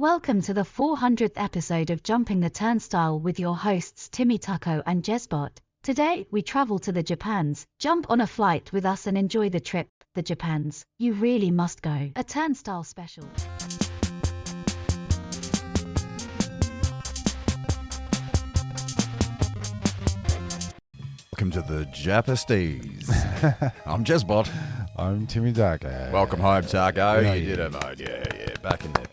Welcome to the 400th episode of Jumping the Turnstile with your hosts Timmy Tucko and Jezbot. Today, we travel to the Japans. Jump on a flight with us and enjoy the trip. The Japans. You really must go. A turnstile special. Welcome to the JAPASTEEZ. I'm Jezbot. I'm Timmy Tucko. Welcome home, Taco. Yeah, You yeah. did it, mate. Yeah.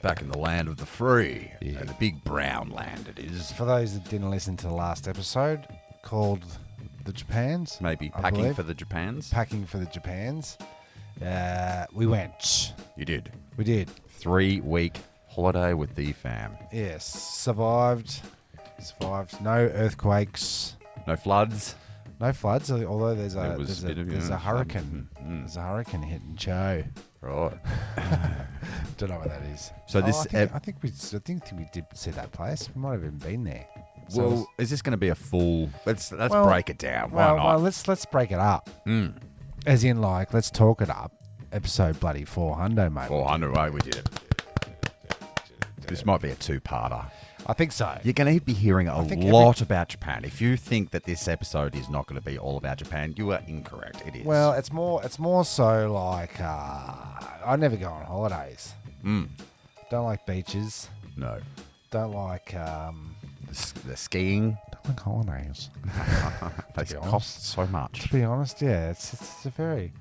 Back in the land of the free. Yeah. The big brown land it is. For those that didn't listen to the last episode, called The Japans. Maybe I packing believe. for the Japans. Packing for the Japans. We went. You did. We did. 3-week holiday with the fam. Yes. Survived. No earthquakes. No floods. No floods, although there's There was a bit of, a flood. hurricane. Mm. There's a hurricane hitting Joe. Right. Don't know what that is. So this I think we did see that place. We might have even been there. So well, is this going to be a full? Let's Well, break it down. Why well, not? let's break it up. Mm. As in, like, let's talk it up. Episode bloody 400, mate. 400, right? We did it. This might be a two-parter. I think so. You're going to be hearing a think lot about Japan. If you think that this episode is not going to be all about Japan, you are incorrect. It is. Well, it's more so like I never go on holidays. Don't like beaches. No. Don't like The skiing, don't like holidays. they be cost honest. so much. To be honest, yeah, it's a very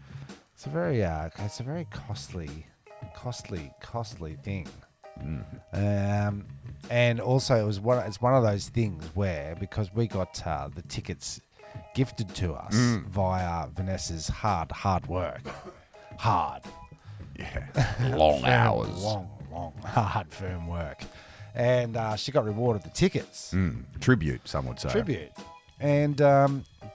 costly thing. And also it's one of those things where, because we got the tickets gifted to us via Vanessa's hard work, Yeah. Long hours. long hard firm work, and she got rewarded the tickets. Tribute, some would say. Tribute. And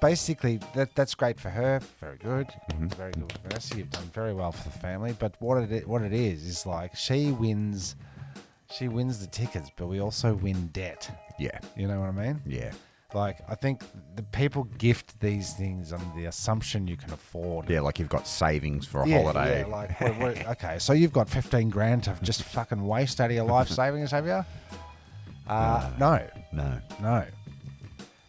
basically, that's great for her. Very good. Very good for Vanessa. You've done very well for the family. But what it is like she wins the tickets, but we also win debt. Yeah. You know what I mean? Yeah. Like, I think the people gift these things on the assumption you can afford. Yeah, like you've got savings for a holiday. Yeah, like, okay, so you've got 15 grand to just fucking waste out of your life savings, have you? No. No.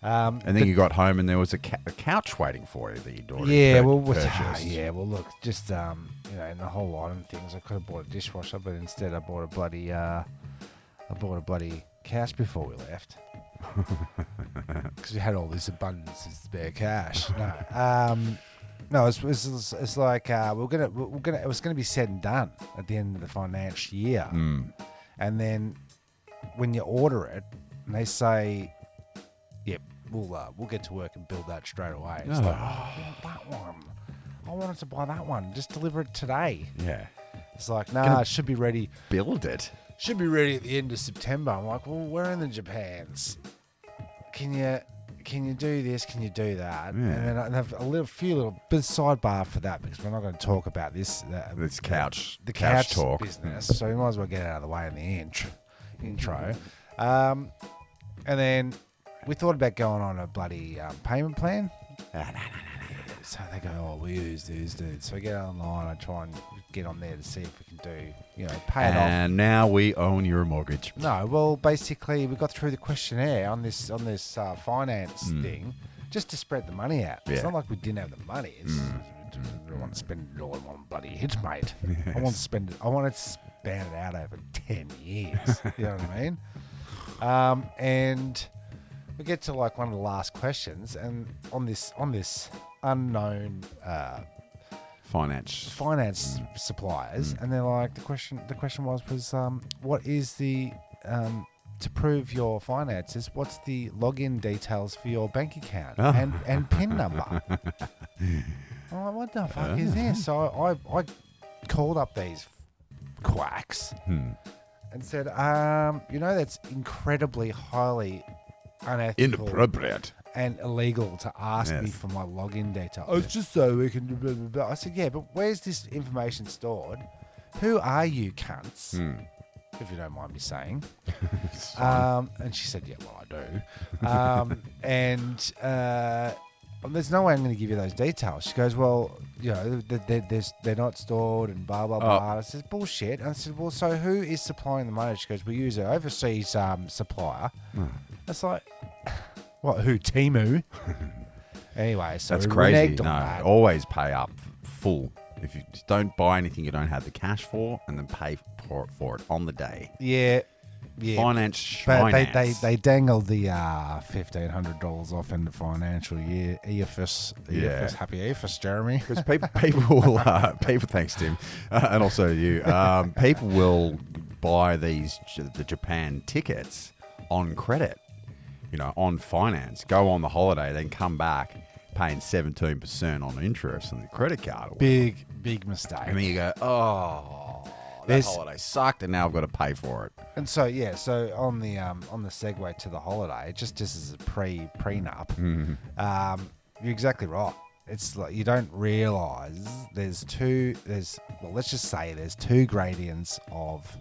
And then you got home and there was a couch waiting for you that you'd already purchased. Look, just in the whole lot of things, I could have bought a dishwasher, but instead I bought a bloody couch before we left, because we had all this abundance of spare cash. No, it's like it was gonna be said and done at the end of the financial year, and then when you order it, and they say, "Yep, we'll get to work and build that straight away." It's like, I want that one. I wanted to buy that one. Just deliver it today. Yeah. It's like, nah, it should be ready. Build it. Should be ready at the end of September. I'm like, well, we're in the Japans. Can you do this? Can you do that? Yeah. And then I have a few little bit sidebar for that, because we're not going to talk about this. This couch talk business. So we might as well get it out of the way in the intro. And then we thought about going on a bloody payment plan. No. So they go, oh, we use these dudes. So we get online. I try and get on there to see if we can do, pay it off. And now we own your mortgage. No, well, basically, we got through the questionnaire on this finance thing, just to spread the money out. Yeah. It's not like we didn't have the money. It's, I don't want to spend it all in one bloody hit, mate. Yes. I want to spend it. I want to span it out over 10 years. You know what I mean? And we get to like one of the last questions, and on this unknown finance suppliers, and they're like, the question was what is the to prove your finances, what's the login details for your bank account and PIN number? I'm like, what the fuck is this? So I called up these quacks and said, that's incredibly highly unethical, Inappropriate. and illegal to ask me Yes. for my login details. Oh, it's just so we can do blah, blah, blah. I said, yeah, but where's this information stored? Who are you cunts? If you don't mind me saying. And she said, yeah, well, I do. And there's no way I'm going to give you those details. She goes, well, they're not stored and blah, blah, blah. I said, bullshit. And I said, well, so who is supplying the money? She goes, we use an overseas supplier. It's like, what, who? Temu? Anyway, so that's crazy. No, always pay up full. If you just don't buy anything you don't have the cash for, and then pay for it on the day. Yeah. Finance. But they dangled the $1,500 off in the financial year. EFS, happy EFS, Jeremy. Because people thanks Tim, and also you. People will buy the Japan tickets on credit, on finance. Go on the holiday, then come back paying 17% on interest on the credit card. Big mistake. And then you go, that holiday sucked, and now I've got to pay for it. And so on the segue to the holiday, just as a prenup, you're exactly right. It's like you don't realise there's two gradients of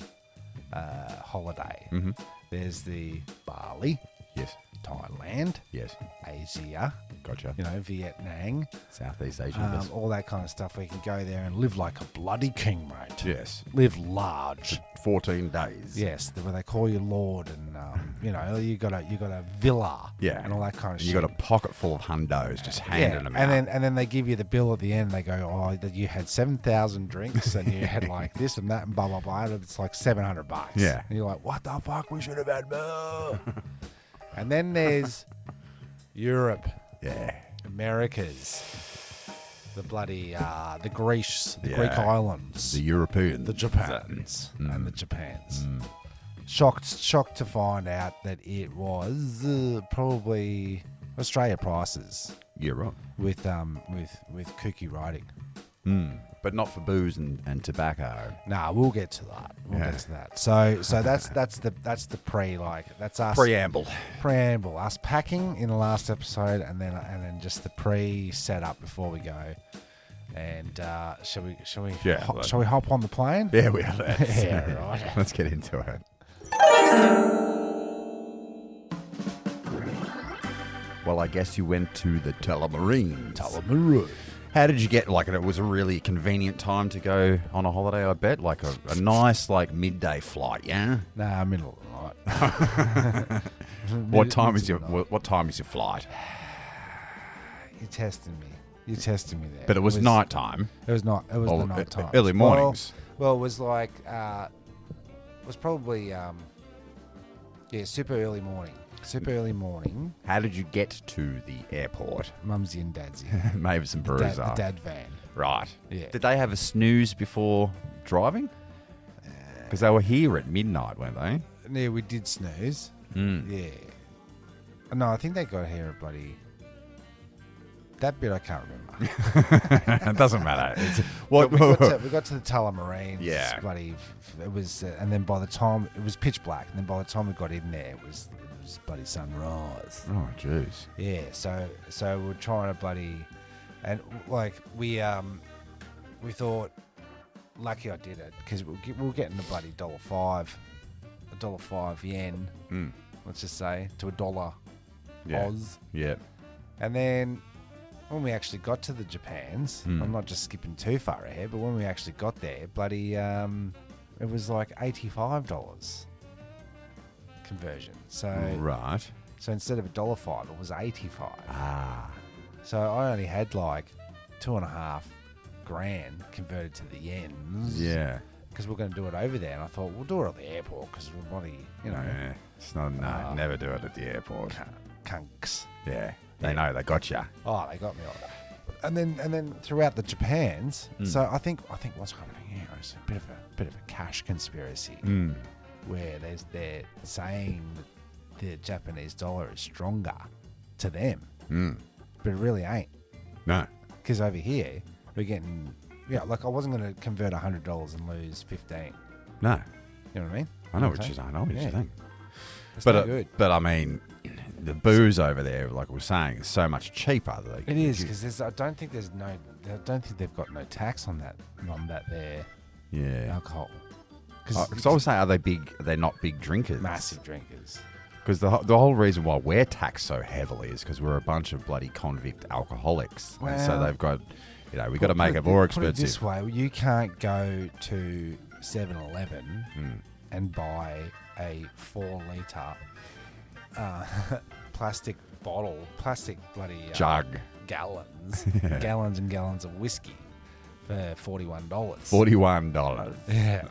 holiday. Mm-hmm. There's the Bali, yes, Thailand, yes, Asia, gotcha. Vietnam, Southeast Asia, all that kind of stuff. We can go there and live like a bloody king, mate. Yes, live large. 14 days. Yes, where they call you Lord, and you got a villa, and all that kind of shit. You got a pocket full of hundos just handing them out. And then they give you the bill at the end. They go, you had 7,000 drinks, and you had like this and that and blah blah blah. And it's like $700. Yeah, and you're like, what the fuck? We should have had more. And then there's Europe, Americas, the bloody the Greece, the Greek islands, the Europeans, the Japans, and the Japans. Shocked to find out that it was probably Australia prices. Yeah, right. With kooky writing. But not for booze and tobacco. Nah, we'll get to that. Get to that. So that's the that's us preamble. Us packing in the last episode, and then just the setup before we go. And shall we hop on the plane? Yeah, we are. Yeah, right. Let's get into it. Well, I guess you went to the Tullamarine. How did you get, it was a really convenient time to go on a holiday, I bet? Like a nice, midday flight, yeah? Nah, middle of the night. What time is your flight? You're testing me there. But it was night time. It was not. It was the night time. Early mornings. Well, it was it was probably, super early morning. Super early morning. How did you get to the airport? Mumsy and Dadsy. Maybe some brews the dad van. Right. Yeah. Did they have a snooze before driving? Because they were here at midnight, weren't they? Yeah, we did snooze. Yeah. No, I think they got here at bloody... That bit I can't remember. It doesn't matter. We got to the Tullamarine. Yeah. Bloody... It was... and then by the time... It was pitch black. And then by the time we got in there, it was bloody sunrise. Oh, jeez. Yeah, so we're trying to bloody... And, we thought... Lucky I did it, because we were getting the bloody $1.05 yen, let's just say, to $1 Oz. Yeah. And then when we actually got to the Japans, I'm not just skipping too far ahead, but when we actually got there, bloody... it was like $85 conversion. So right. So instead of $1.05, it was $85. Ah. So I only had like $2.5 grand converted to the yens. Yeah. Because we're going to do it over there, and I thought we'll do it at the airport because we're bloody, Yeah. It's not. No, never do it at the airport. Kunks. Yeah. They know. They got you. Oh, they got me all right. And then throughout the Japans, so I think what's happening here is a bit of a cash conspiracy, where they're saying that the Japanese dollar is stronger to them, but it really ain't. No, because over here we're getting I wasn't going to convert $100 and lose 15. No, you know what I mean? I know what you're saying. I know what you're saying. It's not good. But I mean, the booze over there, like we were saying, is so much cheaper. It is because I don't think they've got no tax on that there. Yeah. Alcohol. Because I was saying, are they big? They're not big drinkers. Massive drinkers. Because the whole reason why we're taxed so heavily is because we're a bunch of bloody convict alcoholics. Well, and so they've got You know, we got to make it more Put it expensive. this way, you can't go to 7-Eleven and buy a 4-litre plastic bloody Jug. gallons, Yeah. gallons and gallons of whiskey for $41. $41. Yeah,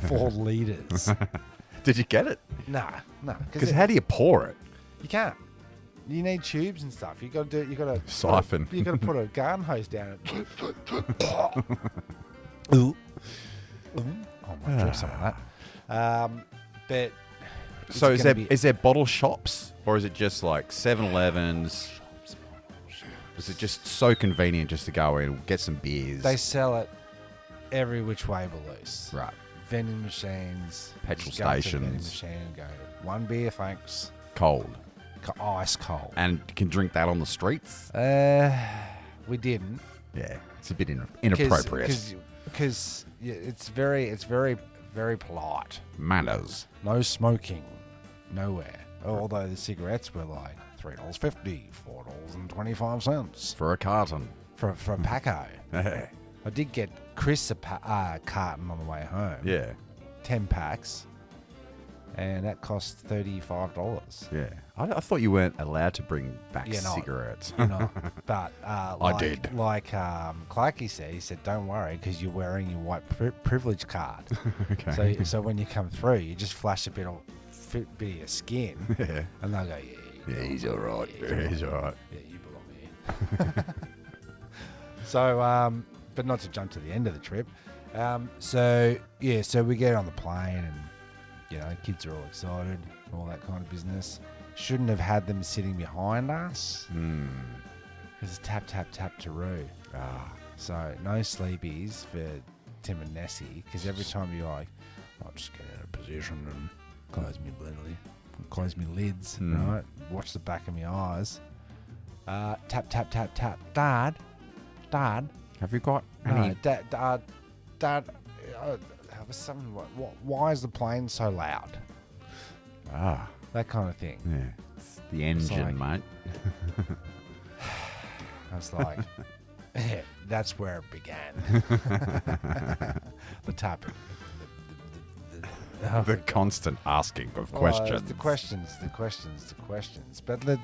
4 litres. Did you get it? Nah, Because how do you pour it? you can't. You need tubes and stuff. You got to do. You got to Siphon. You got to put a garden hose down it. Ooh. I might drink some of that. But So it's is there bottle shops, or is it just like 7-Elevens? Is it just so convenient just to go in and get some beers? they sell it every which way but loose. Right. Vending machines, Petrol just go to the stations. vending machine and go 1 beer, thanks. Cold. Ice cold. And you can drink that on the streets? We didn't. Yeah. It's a bit inappropriate. Because it's very polite. Manners. No smoking, nowhere. Although the cigarettes were like $3.50, $4.25 For a carton. from Paco. Yeah. I did get Chris a carton on the way home. Yeah. 10 packs, and that cost $35. Yeah. I thought you weren't allowed to bring back You're not. cigarettes. You know, but I did. Like Clarky said, he said, "Don't worry, because you're wearing your white privilege card. Okay. So when you come through, you just flash a bit of your skin, Yeah. and they'll go, Yeah, he's all right. yeah, He's all right. Yeah, you belong here." So, but not to jump to the end of the trip. So we get on the plane, and you know, kids are all excited, all that kind of business. Shouldn't have had them sitting behind us because it's tap to roo. So no sleepies for Tim and Nessie, because every time you're like, I'll just get out of position and close me lids, right? Watch the back of my eyes. Tap. Dad. Have you got No, any? Dad. Something like, why is the plane so loud? That kind of thing. Yeah. It's the engine, mate. I was like, that's where it began. The topic. The constant asking of questions. The questions. But they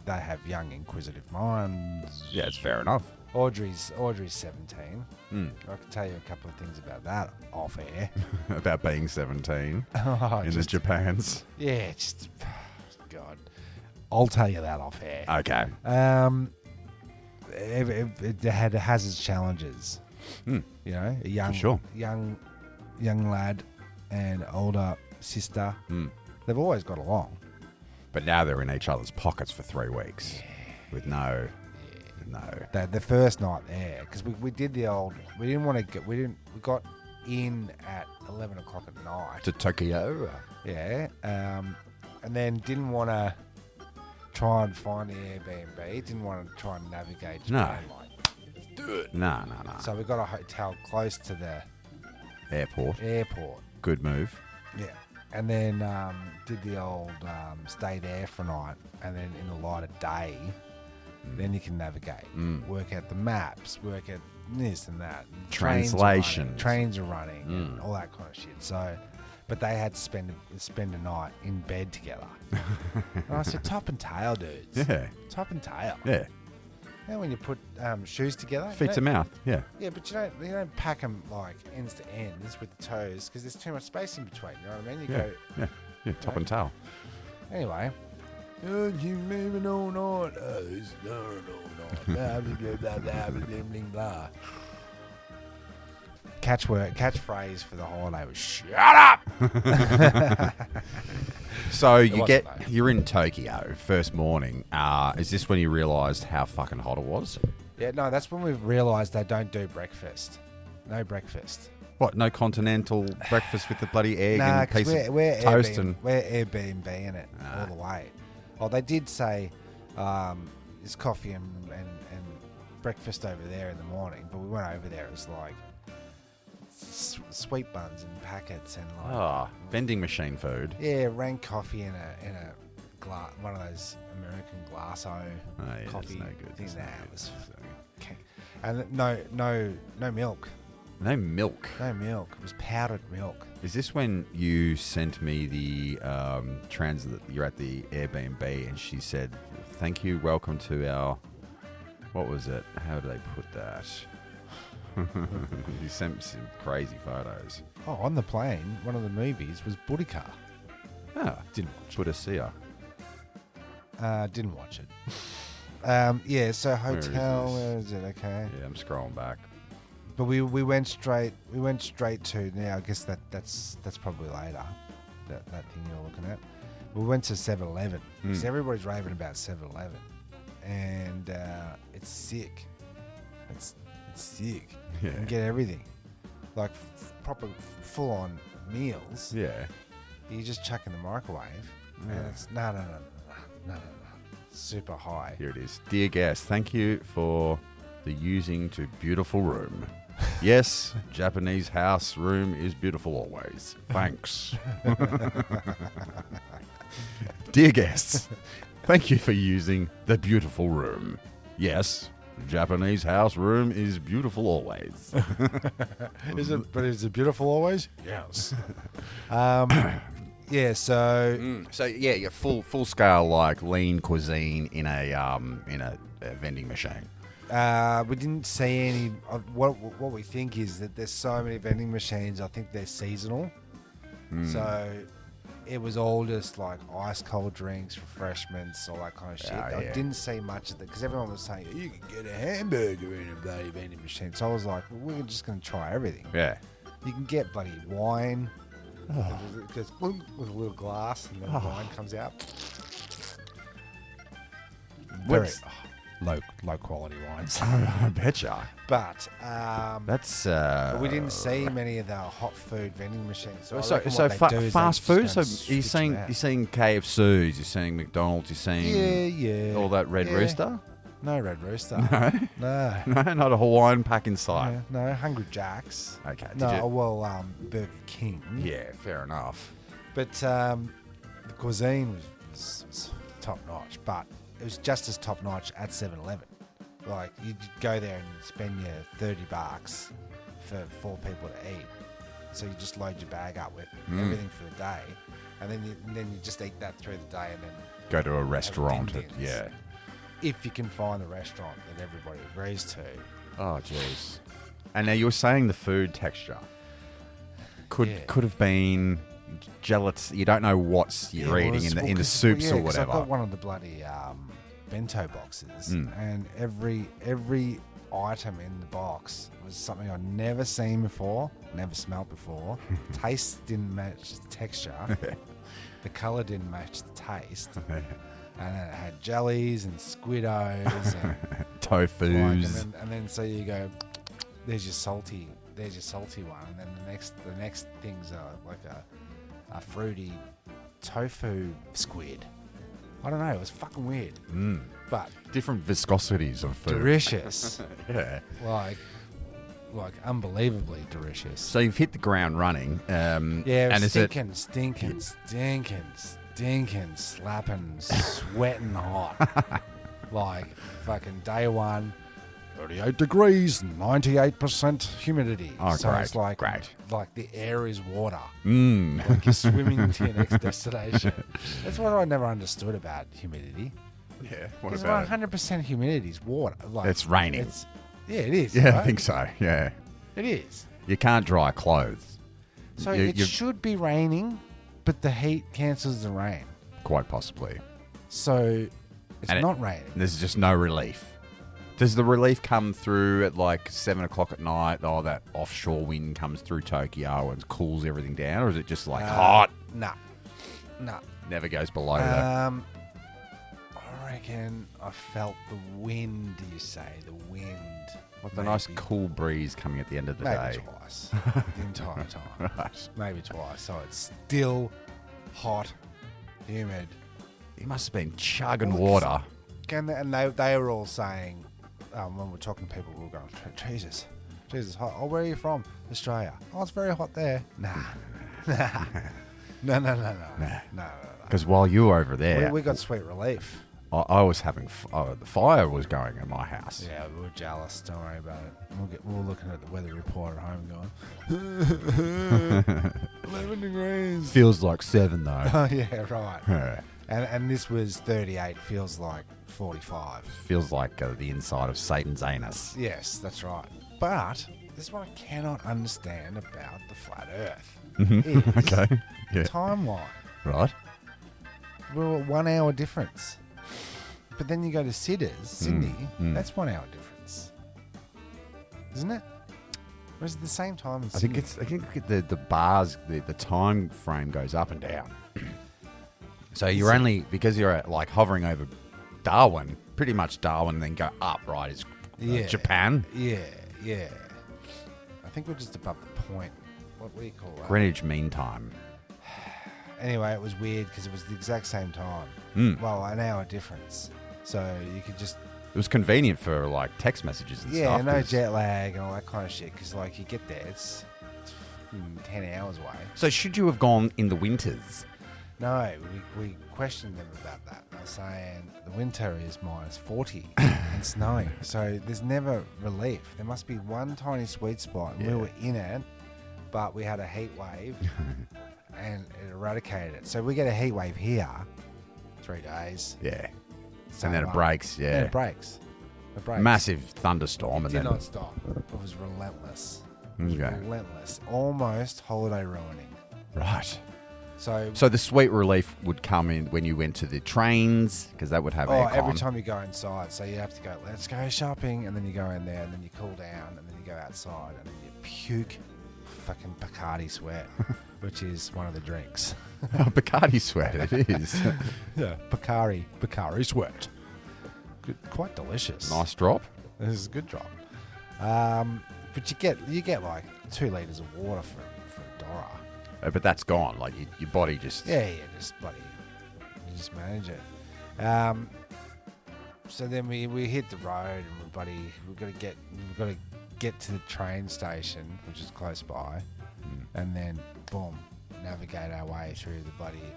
have young, inquisitive minds. Yeah, it's fair enough. Audrey's 17. I can tell you a couple of things about that off air. About being 17 in the Japans. Yeah, just God. I'll tell you that off air. Okay. It has its challenges. You know, a young lad and older sister. They've always got along. But now they're in each other's pockets for 3 weeks with no. The first night there, because we did the old. We got in at 11 o'clock at night To Tokyo. Yeah, and then didn't want to try and find the Airbnb. Didn't want to try and navigate Japan. Like, do it. No. So we got a hotel close to the Airport. Good move. Yeah, and then did the old stay there for a night, and then in the light of day, then you can navigate, work out the maps, work out this and that. Translation. Trains are running, and all that kind of shit. So, but they had to spend a night in bed together. And I said, top and tail, dudes. Yeah. Top and tail. Yeah. You know, when you put shoes together, Feet to mouth. Yeah. Yeah, but you don't pack them like ends to ends with the toes, because there's too much space in between. You know what I mean? You go. Yeah. Top and tail. Anyway. You leaving all night? It's blah. Catchphrase for the holiday was "Shut up." So you're in Tokyo first morning. Is this when you realised how fucking hot it was? Yeah, no, that's when we realised they don't do breakfast. No breakfast. What? No continental breakfast with the bloody egg and a piece of we're toast we're Airbnb-ing it all the way. Oh, they did say there's coffee and breakfast over there in the morning, but we went over there. It was like sweet buns in packets and like vending machine food. Yeah, rank coffee in a glass, one of those American glasso coffee. That's no good. Things that was. And no milk. No milk. No milk. It was powdered milk. Is this when you sent me the you're at the Airbnb and she said, "Thank you, welcome to our," what was it? How do they put that? You sent me some crazy photos. Oh, on the plane, one of the movies was Boudica. Ah, Didn't watch Buddha. it. Didn't watch it. Yeah, so hotel, where is it? Okay. Yeah, I'm scrolling back. But we went straight to, now I guess that's probably later, that thing you're looking at. We went to 7-Eleven because everybody's raving about 7-Eleven, and it's sick. It's sick. Yeah. You can get everything, like proper full on meals. Yeah. You just chuck in the microwave, and it's no, super high. Here it is. Dear guest, thank you for the using to beautiful room. Yes, Japanese house room is beautiful always. Thanks. Dear guests, thank you for using the beautiful room. Yes, Japanese house room is beautiful always. Is it beautiful always? Yes. Yeah. So. So yeah, you're full scale like lean cuisine in a vending machine. We didn't see any. What we think is that there's so many vending machines. I think they're seasonal. So it was all just like ice cold drinks, refreshments, all that kind of shit. I didn't see much of it because everyone was saying you can get a hamburger in a bloody vending machine. So I was like, well, we're just going to try everything. Yeah. You can get bloody wine. It goes with a little glass, and then wine comes out. Very low quality wines. I betcha. But That's we didn't see many of the hot food vending machines. So fast food. So you're saying KFCs, you're saying McDonald's, you're saying all that Red Rooster. No Red Rooster. No, No. no, not a Hawaiian pack in sight. No, Hungry Jack's. Okay. Burger King. Yeah, fair enough. But the cuisine was top notch, but it was just as top notch at 7-Eleven. Like, you'd go there and spend your $30 for 4 people to eat. So you just load your bag up with everything for the day, and then you just eat that through the day, and then go to a restaurant. Yeah. If you can find the restaurant that everybody agrees to. Oh, jeez. And now you were saying the food texture could have been gelatin. You don't know what you're eating in the soups or whatever. I got one of the bloody bento boxes, and every item in the box was something I'd never seen before, never smelled before. Taste didn't match the texture. The colour didn't match the taste. And it had jellies and squiddos and tofus. And then so you go, there's your salty one, and then the next things are like a fruity tofu squid. I don't know, it was fucking weird. But different viscosities of food. Delicious. Yeah. Like unbelievably delicious. So you've hit the ground running. And stinking, slapping, sweating hot. Like fucking day one, 38 degrees, 98% humidity. Oh, so great, it's like, great. Like the air is water. Like you're swimming to your next destination. That's what I never understood about humidity. Yeah, what Because about 100% humidity is water. Like, it's raining. It is. Yeah, right? I think so, yeah. It is. You can't dry clothes. So it should be raining, but the heat cancels the rain. Quite possibly. So it's not raining. There's just no relief. Does the relief come through at like 7 o'clock at night? Oh, that offshore wind comes through Tokyo and cools everything down? Or is it just like hot? Nah. Never goes below that. I reckon I felt the wind, you say. The wind. Like the nice cool breeze coming at the end of the day. Maybe twice. The entire time. Right. Maybe twice. So it's still hot, humid. It must have been chugging water. And they were all saying, when we're talking to people, we were going, Jesus, hot. Oh, where are you from? Australia. Oh, it's very hot there. Nah. No. Because while you were over there... We got sweet relief. I was having the fire was going in my house. Yeah, we were jealous. Don't worry about it. We were looking at the weather report at home going, 11 degrees. Feels like 7 though. Oh, yeah, right. Yeah. And this was 38, feels like 45. Feels like the inside of Satan's anus. Yes, that's right. But this is what I cannot understand about the flat Earth. Mhm. Okay. Yeah. Timeline. Right. We're a 1 hour difference. But then you go to Sydney, that's 1 hour difference. Isn't it? Or is it the same time as Sydney? I think the bars, the time frame goes up and down. So you're only, because you're like hovering over Darwin, pretty much Darwin, and then go up, right, is Japan. Yeah. I think we're just above the point. What do you call that? Greenwich Mean Time. Anyway, it was weird because it was the exact same time. Well, an hour difference. So you could just... It was convenient for like text messages and stuff. Yeah, no jet lag and all that kind of shit. Because like you get there, it's 10 hours away. So should you have gone in the winters? No, we questioned them about that. They were saying the winter is minus 40 and snowing. So there's never relief. There must be one tiny sweet spot. And we were in it, but we had a heat wave and it eradicated it. So we get a heat wave here, 3 days. Yeah. So and then it breaks, Yeah, it breaks. It breaks. Massive thunderstorm. It and did then not stop. It was relentless. It was Okay. relentless. Almost holiday ruining. Right. So the sweet relief would come in when you went to the trains, because that would have aircon. every time you go inside. So you have to go, let's go shopping. And then you go in there and then you cool down and then you go outside and then you puke fucking Bacardi sweat, which is one of the drinks. Bacardi sweat, it is. Yeah, Bacardi sweat. Good, quite delicious. Nice drop. This is a good drop. But you get like 2 liters of water for $1. But that's gone. Like your body just... Yeah, just bloody, you just manage it. So then we hit the road and we've got to get to the train station, which is close by, and then boom, navigate our way through the bloody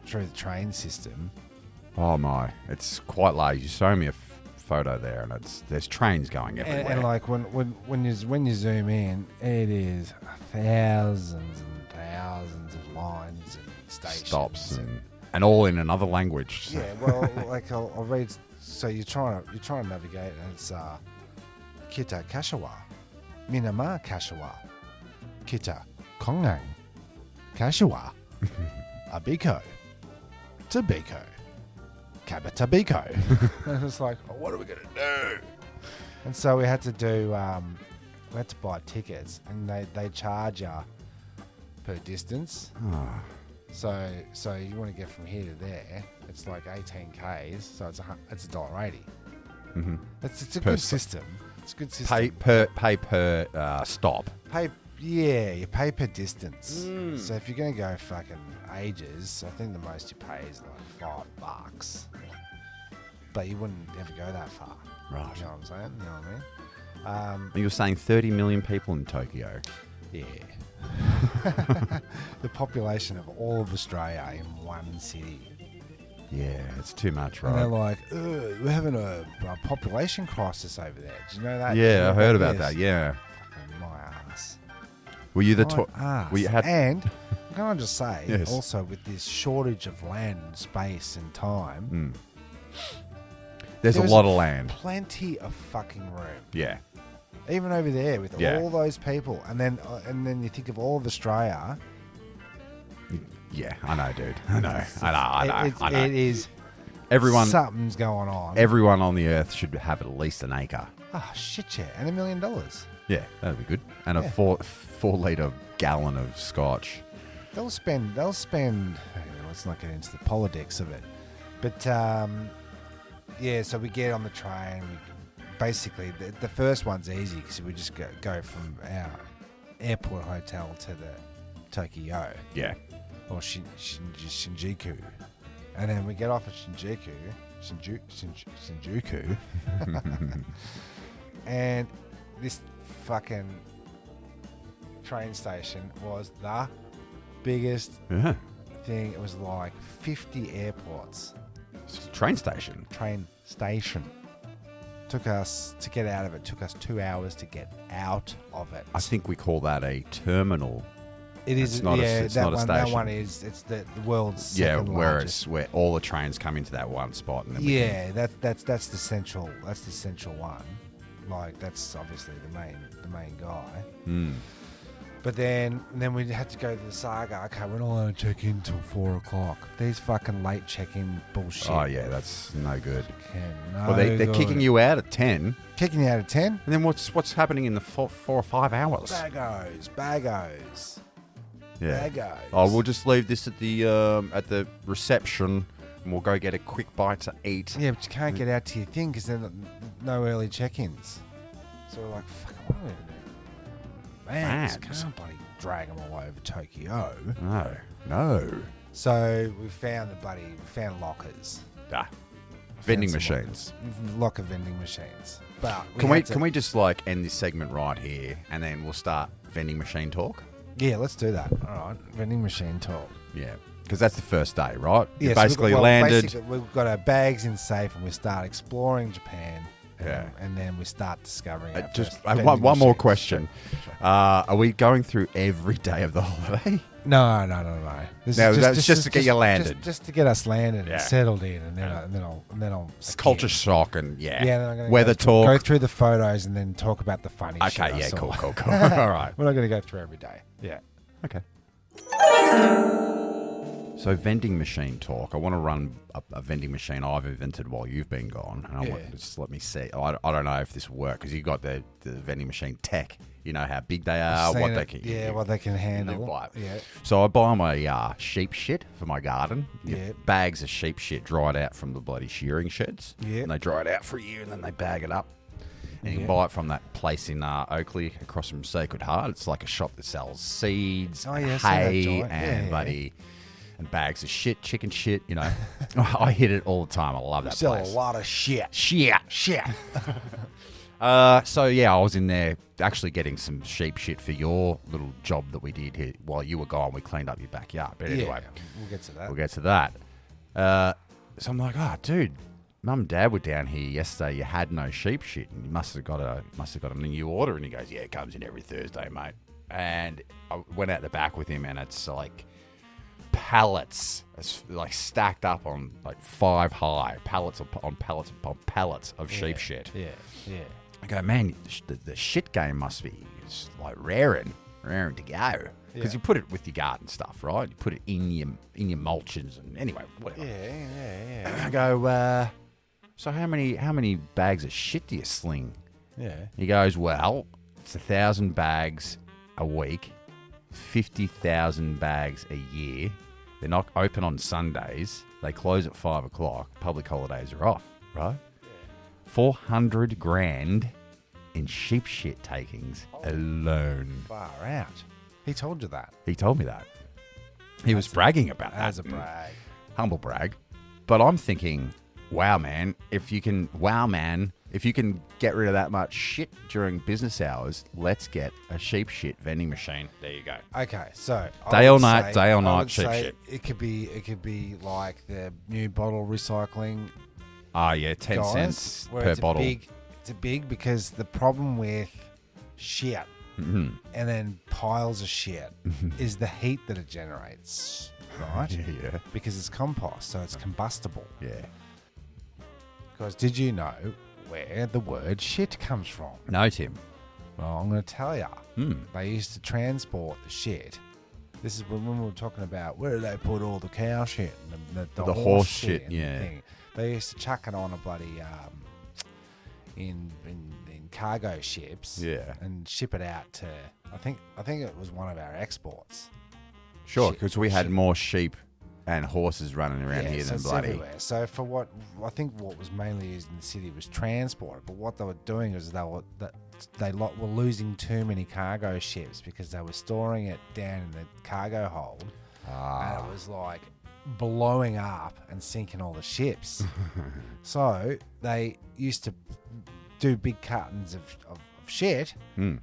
through the train system. Oh my, it's quite large. You show me a photo there, and there's trains going everywhere. And like when you zoom in, it is thousands and thousands of lines and stations. Stops and all in another language. Yeah, well, like I'll read. So you're trying to navigate, and it's Kita Kashawa, Minama Kashawa, Kita Kongang, Kashawa, Abiko, Tabiko, Kabatabiko. And it's like, oh, what are we gonna do? And so we had to buy tickets, and they charge you per distance. Oh. So you want to get from here to there, it's like 18 Ks, so it's $1.80. Mm-hmm. It's a good system. It's a good system. Pay per stop. You pay per distance. So if you're going to go fucking ages, I think the most you pay is like $5. But you wouldn't ever go that far. Right. You know what I'm saying? You know what I mean? You were saying 30 million people in Tokyo. Yeah. The population of all of Australia in one city. Yeah, it's too much, right? And they're like, we're having a population crisis over there. Did you know that? Yeah, I heard about that, yeah. Fucking my ass. Were you the... ass. Were you had... And, can I just say, Yes. also with this shortage of land, space and time... There's a lot of land. Plenty of fucking room. Yeah. Even over there with all those people. And then you think of all of Australia... Yeah, I know, dude. I know. It is... Everyone... Something's going on. Everyone on the earth should have at least an acre. Oh, shit, yeah. And $1 million. Yeah, that'd be good. And a 4-litre gallon of scotch. They'll spend, let's not get into the politics of it. But, so we get on the train. Basically, the first one's easy because we just go from our airport hotel to the Tokyo. Yeah. Or Shinjuku. And then we get off at Shinjuku. And this fucking train station was the biggest thing. It was like 50 airports Train station. Train station. Took us to get out of it. Took us 2 hours to get out of it. I think we call that a terminal. It is. It's not It's not a station. That one is. It's the world's second largest. Where all the trains come into that one spot. And then that's the central. That's the central one. Like that's obviously the main guy. But then we had to go to the Saga. Okay, we're not allowed to check in till 4 o'clock. These fucking late check-in bullshit. Oh yeah, that's no good. No Well, they're good. kicking you out at 10. Kicking you out of 10. And then what's happening in the 4 or 5 hours? Baggos. Yeah. Baggos. Oh, we'll just leave this at the reception, and we'll go get a quick bite to eat. Yeah, but you can't get out to your thing because there's no early check-ins. So we're like, fuck, what are we doing? Man, can't bloody drag them all over Tokyo. No. So we found lockers. Vending machines. Locker vending machines. But Can we just like end this segment right here, and then we'll start vending machine talk? Yeah, let's do that. All right, vending machine talk. Yeah, because that's the first day, right? You Yeah, so basically landed. Basically, we've got our bags in safe, and we start exploring Japan. Yeah. And then we start discovering our Just first vending one more machines. question. Sure. Are we going through every day of the holiday? No. This No, is that's just to get you landed. Just to get us landed Yeah. and settled in, and then I'll It's culture shock and Yeah, then I'm gonna weather go talk. through the photos and then talk about the funny shit. Okay, I yeah, saw. cool. All right. We're not going to go through every day. Yeah. Okay. So vending machine talk. I want to run a vending machine I've invented while you've been gone, and I want just let me see. I don't know if this will work because you got the vending machine tech. You know how big they are, Seen what it. they can. Yeah, what they can handle. buy. Yeah. So I buy my sheep shit for my garden. You get Yeah. bags of sheep shit dried out from the bloody shearing sheds. Yeah. And they dry it out for a year, and then they bag it up. And you can buy it from that place in Oakley across from Sacred Heart. It's like a shop that sells seeds, Oh, yeah, I see that hay, joint. and Yeah. bloody and bags of shit, chicken shit. You know, I hit it all the time. I love that Sell place. a lot of shit. Shit. So yeah, I was in there actually getting some sheep shit for your little job that we did here while you were gone. We cleaned up your backyard. But anyway, We'll get to that. we'll get to that. So I'm like, oh, dude, Mum and Dad were down here yesterday. You had no sheep shit, and you must have got a new order. And he goes, yeah, it comes in every Thursday, mate. And I went out the back with him, and it's like pallets, it's like stacked up on like 5 high pallets upon pallets of sheep shit. Yeah. I go, man, the shit game must be just like raring to go. Because you put it with your garden stuff, right? You put it in your mulches and anyway, whatever. Yeah. I go, so how many bags of shit do you sling? Yeah. He goes, well, it's 1,000 bags a week, 50,000 bags a year. They're not open on Sundays. They close at 5 o'clock. Public holidays are off, right? 400 grand in sheep shit takings alone. Far out. He told you that. He told me that. He was bragging about that. As a brag. Humble brag. But I'm thinking, wow, man, if you can get rid of that much shit during business hours, let's get a sheep shit vending machine. There you go. Okay, so Day or night sheep say shit. It could be like the new bottle recycling. Ah, yeah, 10 guys, cents where per it's bottle. It's a big because the problem with shit Mm-hmm. and then piles of shit is the heat that it generates, right? Yeah. Because it's compost, so it's combustible. Yeah. Because did you know where the word shit comes from? No, Tim. Well, I'm going to tell you. Hmm. They used to transport the shit. This is when we were talking about where do they put all the cow shit and the horse shit. shit, and yeah. thing. They used to chuck it on a bloody in cargo ships, Yeah. and ship it out to. I think it was one of our exports. Sure, Shit. because we had more sheep and horses running around here so than it's bloody. everywhere. So for what I think what was mainly used in the city was transport, but what they were doing is they were losing too many cargo ships because they were storing it down in the cargo hold, and it was like blowing up and sinking all the ships. So they used to do big cartons of shit,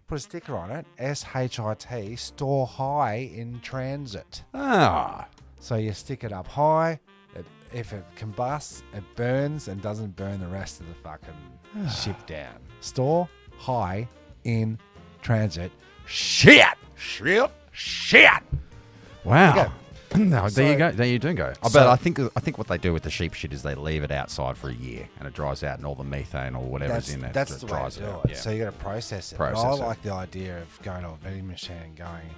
put a sticker on it, SHIT, store high in transit. Ah. So you stick it up high, if it combusts, it burns and doesn't burn the rest of the fucking ship down. Store, high, in, transit, shit. Wow. No, So- there you go. There you do go. But I think what they do with the sheep shit is they leave it outside for a year and it dries out and all the methane or whatever's in there That's the way dries to do out. it. Yeah. So you got to process it. Process I it. like the idea of going to a vending machine and going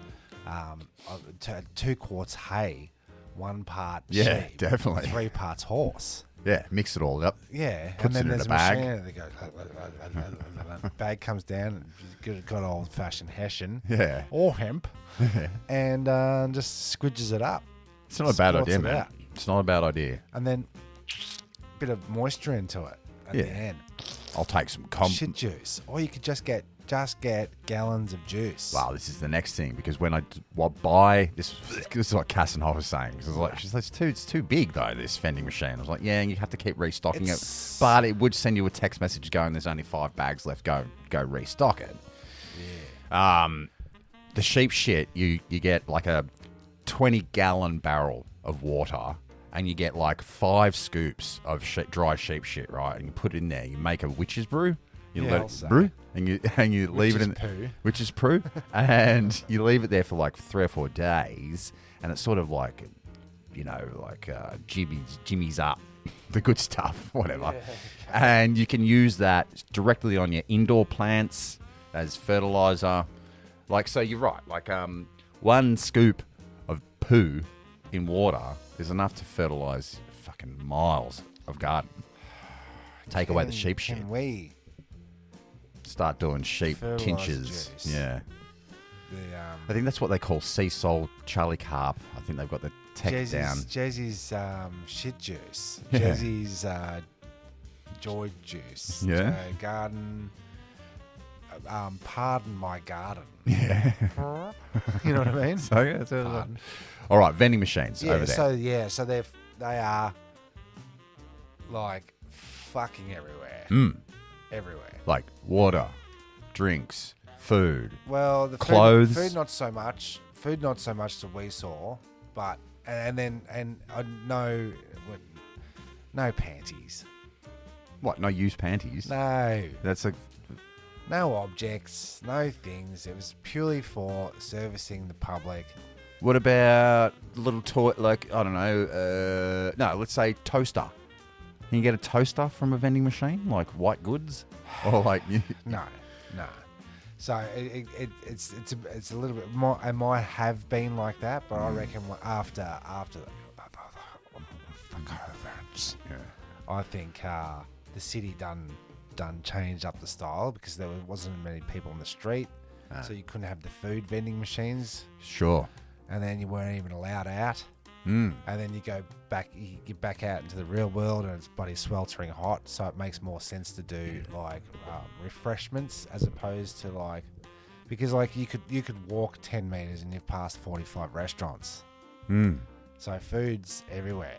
2 quarts hay, 1 part Yeah, sheep, definitely. 3 parts horse. Yeah, mix it all up. Yeah, Puts and then it in there's a bag. machine that goes. Bag comes down and got old fashioned Hessian Yeah. or hemp, and just squidges it up. It's not a bad Sports idea, it man. out. It's not a bad idea. And then bit of moisture into it at Yeah. the end. I'll take some Shit juice, or you could just get gallons of juice. Wow, this is the next thing because when I buy this is what Kassenhoff was saying. She's like, it's too big though. This vending machine. I was like, yeah, and you have to keep restocking It's- it, but it would send you a text message going, "There's only 5 bags left. Go restock it." Yeah. The sheep shit, you get like a 20-gallon barrel of water. And you get like 5 scoops of dry sheep shit, right? And you put it in there. You make a witch's brew. You Yeah, let I'll it say. brew, and you leave it in poo. which is brew, and you leave it there for like 3 or 4 days, and it's sort of like, Jimmy's up, the good stuff, whatever. And you can use that directly on your indoor plants as fertilizer. Like, so you're right. Like, 1 scoop of poo in water is enough to fertilize fucking miles of garden. Take away the sheep shit. Can we? Start doing sheep Fertilised tinctures. juice. Yeah. The I think that's what they call sea salt, Charlie Carp. I think they've got the tech down. Jezzy's shit juice. Yeah. Jezzy's joy juice. Yeah. Garden. Pardon my garden. Yeah. You know what I mean? So, yeah, Pardon. all right, vending machines over there. So they are like fucking everywhere. Everywhere. Like water, drinks, food. Well, the Clothes. food not so much. Food not so much that we saw, but no panties. What, no used panties? No. That's a... No objects, no things. It was purely for servicing the public. What about little toy, like, I don't know, no, let's say toaster. Can you get a toaster from a vending machine? Like white goods? Or like... No. So it's a little bit more. It might have been like that, but I reckon after the events, Yeah. I think the city done changed up the style because there wasn't many people on the street, so you couldn't have the food vending machines, Sure. and then you weren't even allowed out. Mm. And then you get back out into the real world, and it's bloody sweltering hot. So it makes more sense to do like refreshments as opposed to like, because like you could walk 10 meters and you've passed 45 restaurants. Mm. So food's everywhere.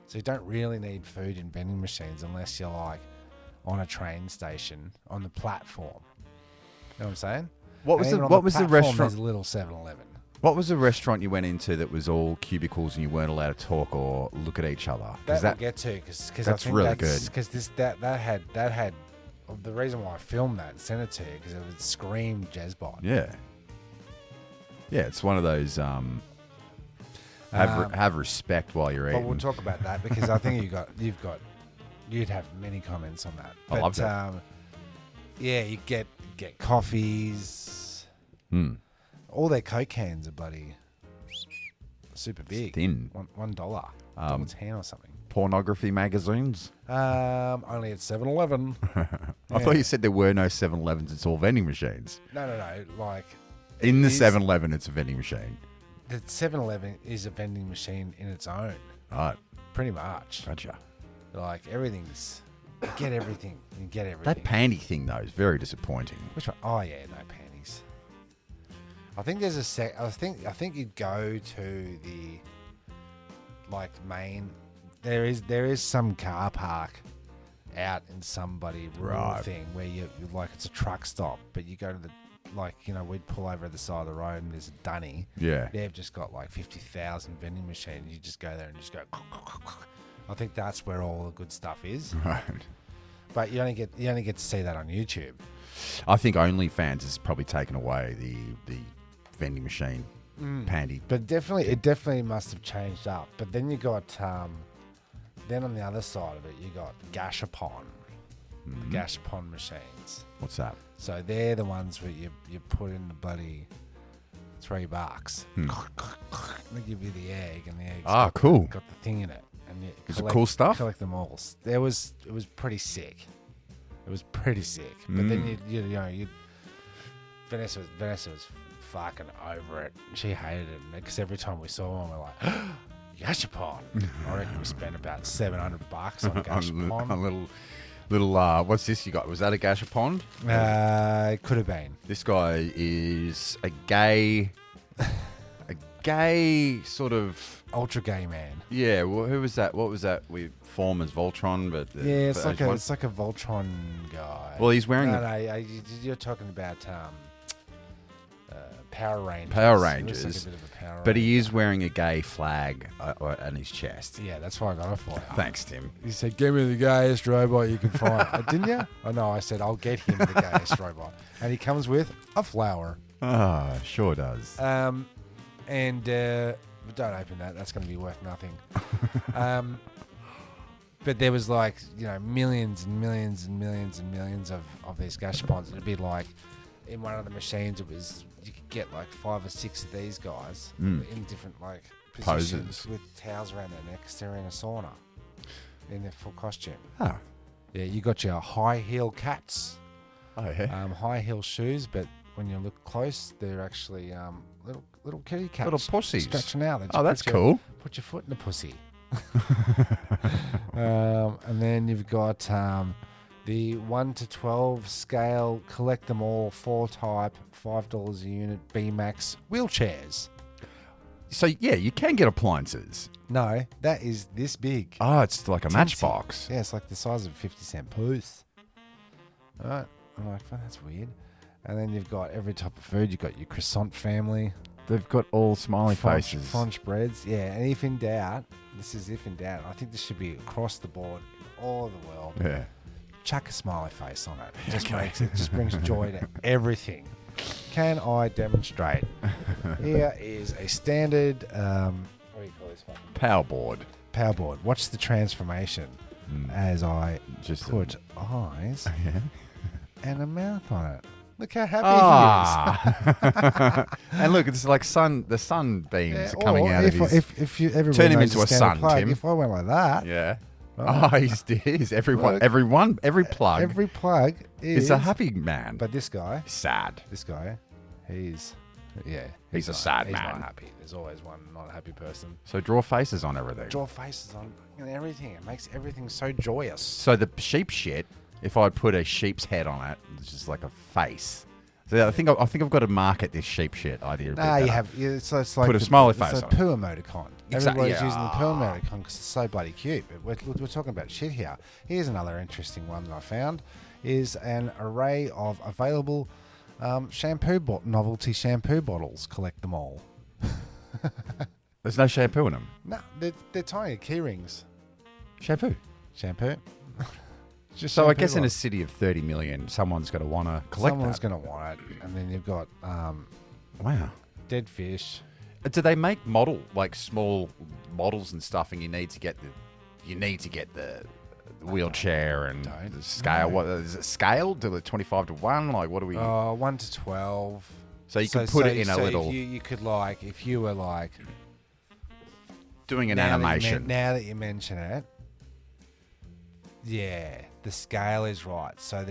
So you don't really need food in vending machines unless you're like on a train station on the platform. You know what I'm saying? What was And the even on what was the platform, restaurant? There's a little 7-Eleven. What was the restaurant you went into that was all cubicles and you weren't allowed to talk or look at each other? That we'll get to because I that's think really that's good. because that had the reason why I filmed that and sent it to you because it would scream Jezbot. Yeah. Yeah, it's one of those have respect while you're But eating. we'll talk about that because I think you'd have many comments on that. I love that. Yeah, you get coffees. All their Coke cans are bloody super big. Thin. $1, $1.10 or something. Pornography magazines? Only at 7-Eleven. I thought you said there were no 7-Elevens, it's all vending machines. No. Like In the is- 7-Eleven, it's a vending machine. the 7-Eleven is a vending machine in its own, Right, pretty much. gotcha. Like everything's, you get everything. You get everything. That panty thing, though, is very disappointing. Which one? Oh yeah, no panties. I think there's a I think you'd go to the like main. There is some car park out in somebody rural Right. thing where you like it's a truck stop, but you go to the like, we'd pull over at the side of the road and there's a dunny. Yeah. They've just got like 50,000 vending machines. You just go there and just go. I think that's where all the good stuff is. Right. But you only get to see that on YouTube. I think OnlyFans has probably taken away the vending machine pandy. But it definitely must have changed up. But then you got then on the other side of it, you got Gashapon. The Gashapon machines. What's that? So they're the ones where you put in the bloody $3. They give you the egg, and the egg's cool. got the thing in it. And you Is it cool stuff? Collect them all. It was pretty sick. But then Vanessa was fucking over it. She hated it because every time we saw one, we're like, Gashapon. I reckon we spent about $700 on Gashapon. on little what's this you got? Was that a Gashapon? It could have been. This guy is a gay sort of ultra gay man. Yeah. Well, who was that? What was that? We form as Voltron, but it's like a Voltron guy. Well, he's wearing you're talking about Power Rangers. Power Rangers. Like a bit of a Power but Ranger. he is wearing a gay flag on his chest. Yeah, that's why I got it for you. Thanks, Tim. You said, "Give me the gayest robot you can find." Didn't you? Oh no, I said, "I'll get him the gayest robot," and he comes with a flower. Ah, sure does. And don't open that. That's going to be worth nothing. But there was like, millions and millions and millions and millions of these Gashapons. It'd be like, in one of the machines, you could get like 5 or 6 of these guys in different like positions poses with towels around their necks. They're in a sauna in their full costume. Oh. Yeah, you got your high heel cats. Oh yeah. High heel shoes, but when you look close, they're actually little kitty cats. Little pussies. Stretching out. Oh, that's cool. Put your foot in the pussy. And then you've got the 1 to 12 scale, collect them all, 4 type, $5 a unit, B-Max wheelchairs. So, yeah, you can get appliances. No, that is this big. Oh, it's like a matchbox. Yeah, it's like the size of a 50-cent piece. All right. I'm like, oh, that's weird. And then you've got every type of food. You've got your croissant family. They've got all smiley faces. French breads, yeah. And if in doubt, this is if in doubt, I think this should be across the board, all over the world. Yeah. Chuck a smiley face on it. It just brings joy to everything. Can I demonstrate? Here is a standard, what do you call this one? Power board. Watch the transformation as I just put eyes and a mouth on it. Look how happy he is. And look, it's like the sunbeams are coming out of his... If you ever turn him into a sun, plug, Tim. If I went like that... Yeah. Oh, he is. Every plug. Every plug is a happy man. But this guy... sad. This guy, he's a sad he's man. Not happy. There's always one not happy person. So draw faces on everything. Draw faces on everything. It makes everything so joyous. So the sheep shit, if I put a sheep's head on it, it's just like a face. So I think I've got to market this sheep shit idea a bit better. You have. It's like put a smiley face on it. It's a poo emoticon. Exactly. Everybody's using the poo emoticon because it's so bloody cute. But we're talking about shit here. Here's another interesting one that I found. Is an array of available novelty shampoo bottles. Collect them all. There's no shampoo in them. No, they're tiny key rings. Shampoo. Just so I guess in a city of 30 million, someone's going to want to collect Someone's going to want it. And then you've got wow, dead fish. Do they make small models and stuff, and you need to get the wheelchair and the scale? No. What is it scaled to the 25 to 1? Like, what do we? 1 to 12. So you could put it in a little. You could if you were doing an animation. Now that you mention it, yeah, the scale is right. So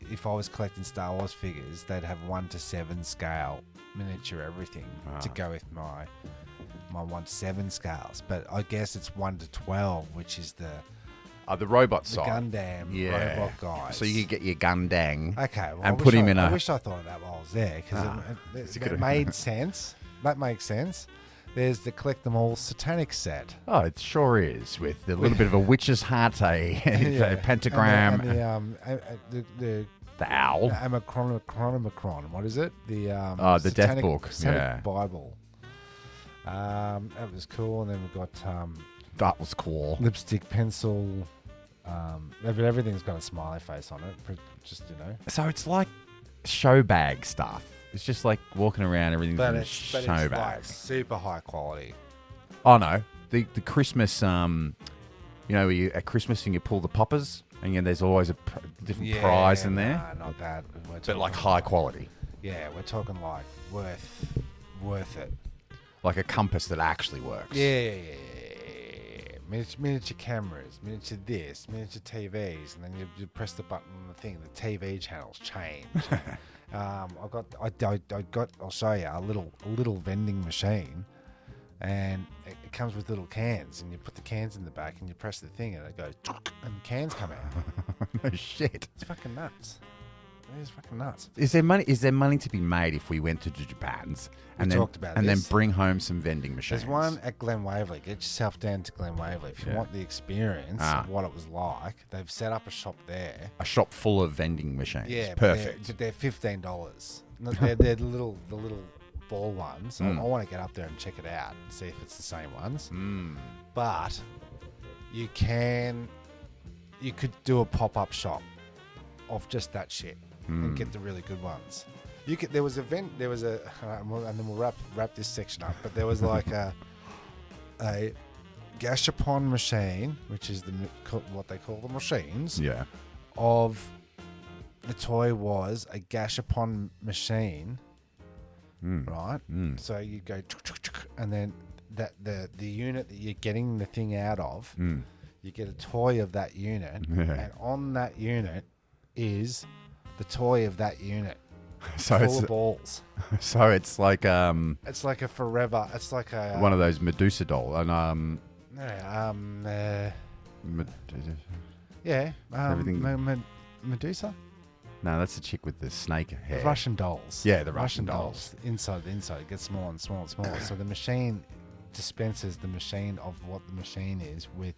if I was collecting Star Wars figures, they'd have 1 to 7 scale miniature everything to go with my 1 to 7 scales. But I guess it's 1 to 12, which is the robot the side. Gundam robot guys. So you could get your Gundang. Okay, well, and put him in a. I wish I thought of that while I was there because it made sense. That makes sense. There's the collect them all satanic set. Oh, it sure is, with a little bit of a witch's hat, a pentagram. And the The owl. The Chronomicron. What is it? The The Death Book. Satanic Bible. That was cool. And then we got That was cool. lipstick, pencil. But everything's got a smiley face on it. Just, So it's like show bag stuff. It's just like walking around, everything's But in a it's show like bag. super high quality. Oh no, the Christmas, where you at Christmas and you pull the poppers, and there's always a different prize in there. Nah, not that. But like high quality, Yeah, we're talking like worth it. like a compass that actually works. Yeah. Miniature cameras, miniature this, miniature TVs, and then you press the button on the thing. The TV channels change. I'll show you a little vending machine, and it comes with little cans, and you put the cans in the back, and you press the thing, and it goes, and cans come out. No shit. It's fucking nuts. It is fucking nuts. Is there money to be made if we went to Japan's and then bring home some vending machines? There's one at Glen Waverley. Get yourself down to Glen Waverley if you want the experience of what it was like. They've set up a shop there. A shop full of vending machines. Yeah, perfect. They're $15. They're the little ball ones. I want to get up there and check it out and see if it's the same ones. But you could do a pop-up shop of just that shit and get the really good ones. There was and then we'll wrap this section up. But there was like a gashapon machine, which is what they call the machines. Yeah. Of the toy was a gashapon machine, right? So you go, and then the unit that you're getting the thing out of, you get a toy of that unit, and on that unit is the toy of that unit. So full of balls. So it's like it's like a forever. It's like a one of those Medusa doll, and everything. Medusa. No, that's the chick with the snake hair. The Russian dolls. Yeah, the Russian dolls. Inside it gets smaller and smaller and smaller. So the machine dispenses the machine of what the machine is with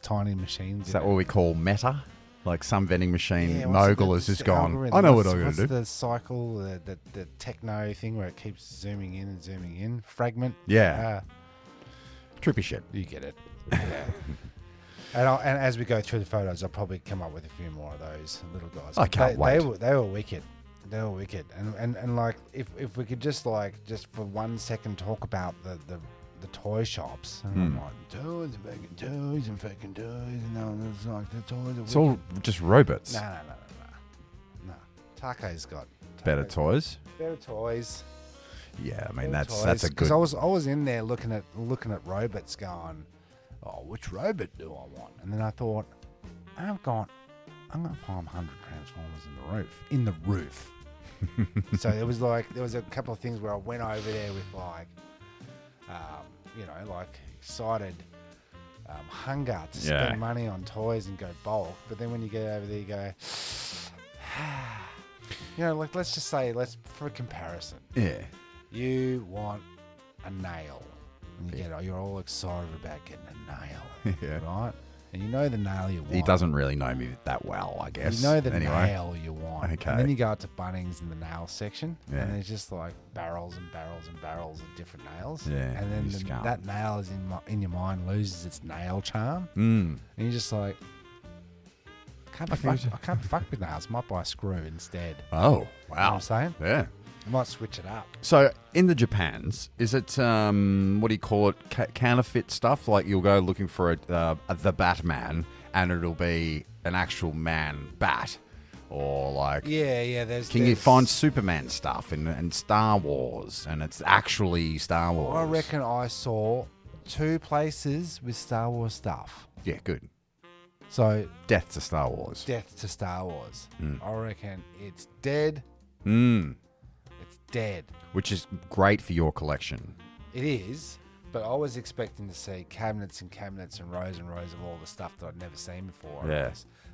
tiny machines. Is that what we call meta? Like some vending machine Yeah, mogul has just gone, algorithm? I know what I'm going What's to do. the cycle, the techno thing where it keeps zooming in and zooming in? Fragment? Yeah. Trippy shit. You get it. Yeah. And as we go through the photos, I'll probably come up with a few more of those little guys. I can't wait. They were wicked. They were wicked. And like, if we could just for 1 second talk about the toy shops. And I'm like, toys and fucking toys. No, it's like the toys are It's all just robots. No. Taco's got Better toys. Better toys. Yeah, I mean Better that's toys. a good. Because I was in there looking at robots, going, oh, which robot do I want? And then I thought, I'm gonna find 100 Transformers in the roof. So there was a couple of things where I went over there with excited hunger to spend money on toys and go bulk. But then when you get over there, you go, let's just say, for comparison. Yeah. You want a nail. And you're all excited about getting a nail. Right? And you know the nail you want. He doesn't really know me that well, I guess. You know the nail you want. Okay. And then you go up to Bunnings in the nail section, Yeah. and there's just like barrels and barrels and barrels of different nails. Yeah, And then you just go, that nail is in your mind loses its nail charm. Mm. And you're just like, I can't be fucked with nails. Might buy a screw instead. Oh, You know what wow. I'm saying? Yeah. I might switch it up. So in the Japans, is it what do you call it? Counterfeit stuff? Like you'll go looking for the Batman, and it'll be an actual man bat, or like Yeah. Can you find Superman stuff in Star Wars, and it's actually Star Wars? I reckon I saw 2 places with Star Wars stuff. Yeah, good. So Death to Star Wars. death to Star Wars. Mm. I reckon it's dead. Mm. It's dead. Which is great for your collection. It is, but I was expecting to see cabinets and cabinets and rows of all the stuff that I'd never seen before. Yeah.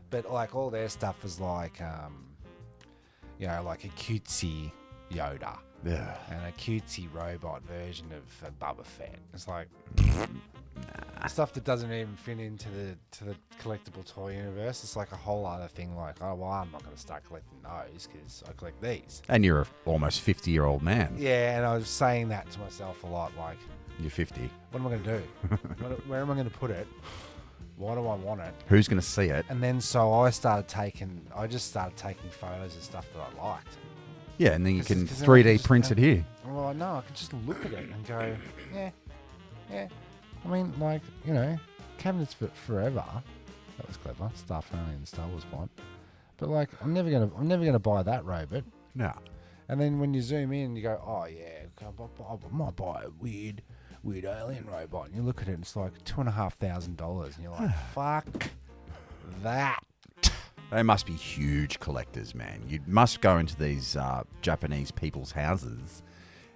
But like all their stuff was like, like a cutesy Yoda. Yeah. And a cutesy robot version of Boba Fett. It's like, stuff that doesn't even fit into the collectible toy universe. It's like a whole other thing. Like, oh well, I'm not going to start collecting those because I collect these. And you're a almost 50-year-old man. Yeah, and I was saying that to myself a lot. Like, You're 50. what am I going to do? Where am I going to put it? Why do I want it? Who's going to see it? And then so I just started taking photos of stuff that I liked. Yeah, and then you 'Cause- can 'cause then I 3D can just print go- it here. Well, no, I could just look at it and go, yeah. I mean, like, you know, cabinets for forever. That was clever. Star Family and Star Wars font. But like, I'm never gonna buy that robot. No. And then when you zoom in, you go, oh yeah, I might buy a weird alien robot. And you look at it, and it's like $2,500, and you're like, fuck that. They must be huge collectors, man. You must go into these Japanese people's houses,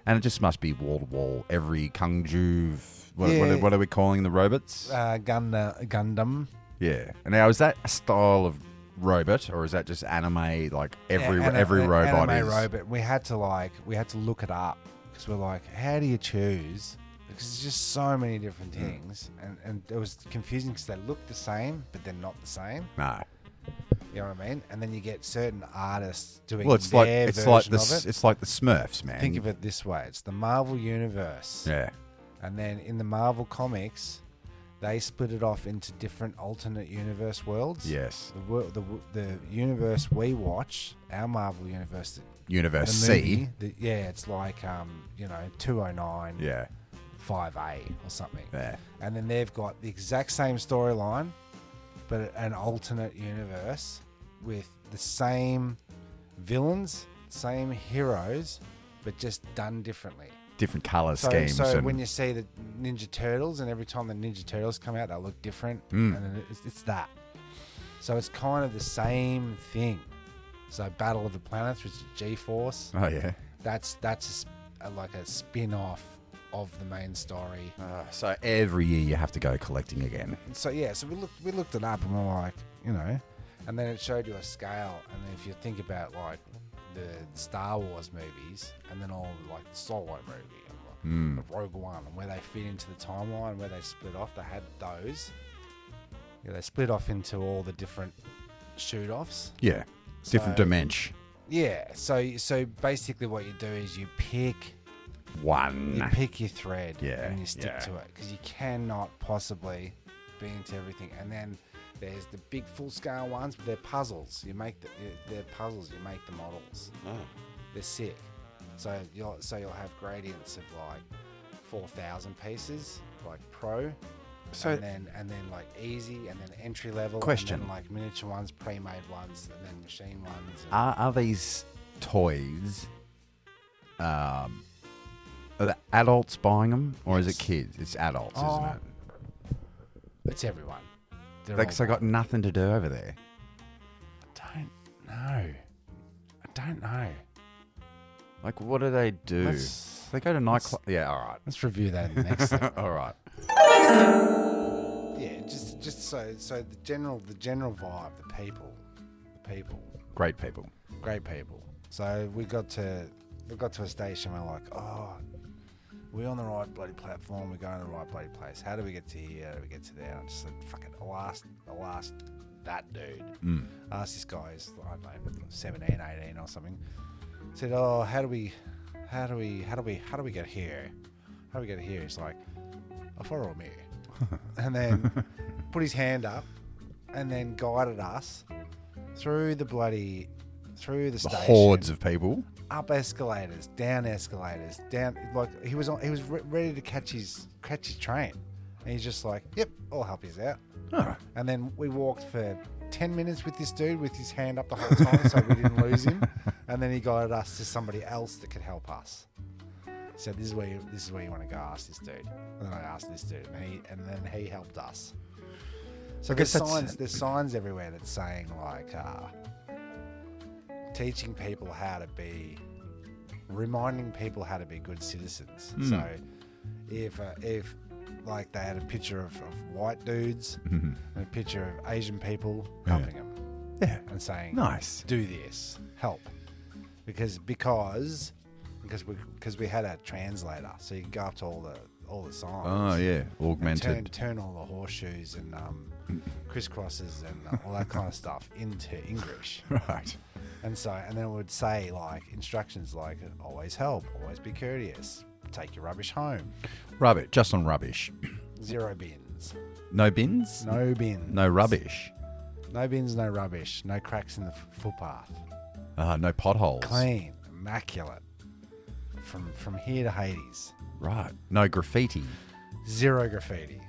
and it just must be wall to wall. Every Kungju, what are we calling the robots? Gundam. Yeah. And now, is that a style of robot, or is that just anime? Like every robot anime is. robot. We had to look it up because we're like, how do you choose? Because there's just so many different things, and it was confusing because they look the same, but they're not the same. No. You know what I mean? And then you get certain artists doing Well, their version of it. It's like the Smurfs, man. Think of it this way: it's the Marvel universe, Yeah. and then in the Marvel comics, they split it off into different alternate universe worlds. Yes. The universe we watch, our Marvel universe, Universe the C. movie, it's like 209, Yeah. 5A or something. Yeah. And then they've got the exact same storyline, but an alternate universe with the same villains, same heroes, but just done differently. Different color schemes. So and when you see the Ninja Turtles, and every time the Ninja Turtles come out, they look different, Mm. and then it's that. So it's kind of the same thing. So Battle of the Planets, which is G-Force, oh yeah. that's like a spin-off of the main story. So every year you have to go collecting again. So we looked it up, and we're like, and then it showed you a scale, and then if you think about like the Star Wars movies, and then all like the Solo movie and the Rogue One, and where they fit into the timeline, where they split off, they had those. Yeah, they split off into all the different shoot-offs. Yeah. Different dimension. Yeah. So basically, what you do is you pick your thread, Yeah, and you stick yeah. to it, because you cannot possibly be into everything. And then there's the big full-scale ones, but they're puzzles. They're puzzles. You make the models. Oh. They're sick. So you'll have gradients of like 4,000 pieces, like pro. So and then like easy, and then entry level. Question. And then like miniature ones, pre-made ones, and then machine ones. are these toys? Are the adults buying them, or is it kids? It's adults, isn't it? It's everyone. They're Like, all so got nothing to do over there. I don't know. Like, what do they do? Let's- They go to nightclub. Yeah, all right. Let's review that in the next segment. All right. Yeah, just so the general vibe, the people, Great people. great people. So we got to a station where we're like, oh, we're on the right bloody platform. We're going to the right bloody place. How do we get to here? How do we get to there? And I just said, fuck it. I'll ask that dude. I asked this guy, he's, I don't know, 17, 18 or something. Said, oh, how do we get here? How do we get here? He's like, oh, follow me. And then put his hand up, and then guided us through the station, Hordes of people. up escalators, down, like he was ready to catch his train, and he's just like, yep, I'll help you out. Oh. And then we walked for 10 minutes with this dude with his hand up the whole time, so we didn't lose him. And then he guided us to somebody else that could help us. So this is where you want to go. Ask this dude. And then I asked this dude, and then he helped us. So there's signs everywhere that's saying like teaching people reminding people how to be good citizens. So if like they had a picture of white dudes and a picture of Asian people helping them, and saying, Nice. do this, help, because we had a translator, so you can go up to all all the signs. Oh yeah, augmented. Turn all the horseshoes and crisscrosses and all that kind of stuff into English. Right. And then it would say like instructions like always help, always be courteous, take your rubbish home, Rubbish. Just on rubbish. 0 bins. No bins. No bins. No rubbish. No bins, no rubbish. No cracks in the footpath. No potholes. Clean, immaculate. From here to Hades. Right. No graffiti. 0 graffiti.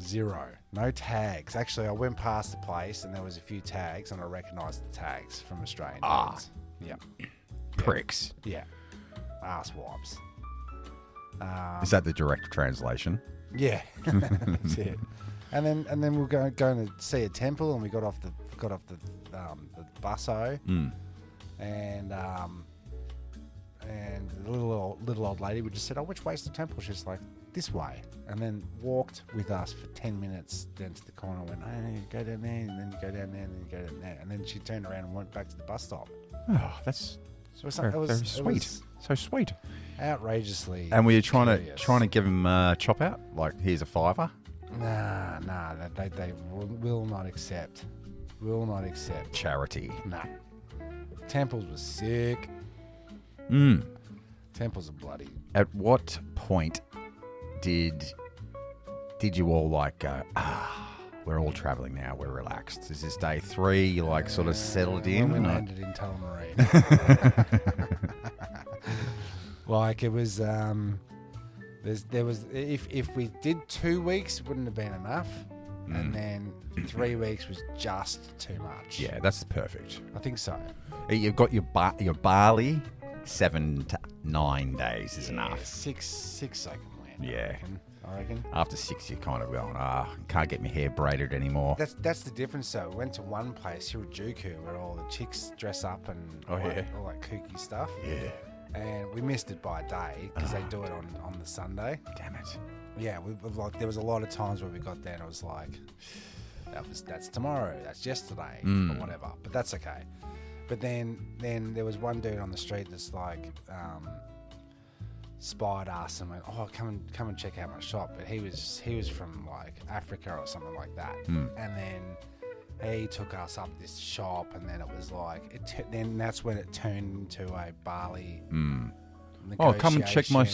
0. No tags. Actually, I went past the place and there was a few tags and I recognised the tags from Australian tags. Yep. Pricks. Yeah. Ass wipes. Is that the direct translation? Yeah. That's it. And then we were going to see a temple and we got off the busso and the little old lady would just said, "Oh, which way's the temple?" She's like, "This way," and then walked with us for 10 minutes down to the corner. Went, "Oh, you go down there, and then you go down there, and then you go down there," and then she turned around and went back to the bus stop. Oh, that's very sweet. So sweet. Outrageously. And were you curious. trying to give him a chop out? Like, here's a $5? Nah. They will not accept. Will not accept. Charity. Nah. Temples was sick. Temples are bloody. At what point did you all like go, we're all travelling now, we're relaxed? Is this day 3? You like sort of settled in? When we landed in Tullamarine. Like it was, there was if we did 2 weeks, it wouldn't have been enough, and then 3 weeks was just too much. Yeah, that's perfect. I think so. You've got your barley. 7 to 9 days is enough. 6 I can win. Yeah. I reckon. After 6, you're kind of going, can't get my hair braided anymore. That's the difference, though. We went to one place, Hirajuku, where all the chicks dress up and all that kooky stuff. Yeah. And we missed it by a day because they do it on the Sunday. Damn it. Yeah, there was a lot of times where we got there and it was like, that's tomorrow, that's yesterday, or whatever. But that's okay. But then there was one dude on the street that's like spied us and went, "Oh, come and check out my shop." But he was from like Africa or something like that. And then he took us up this shop, and then it was like then that's when it turned into a barley. Oh, come and check my.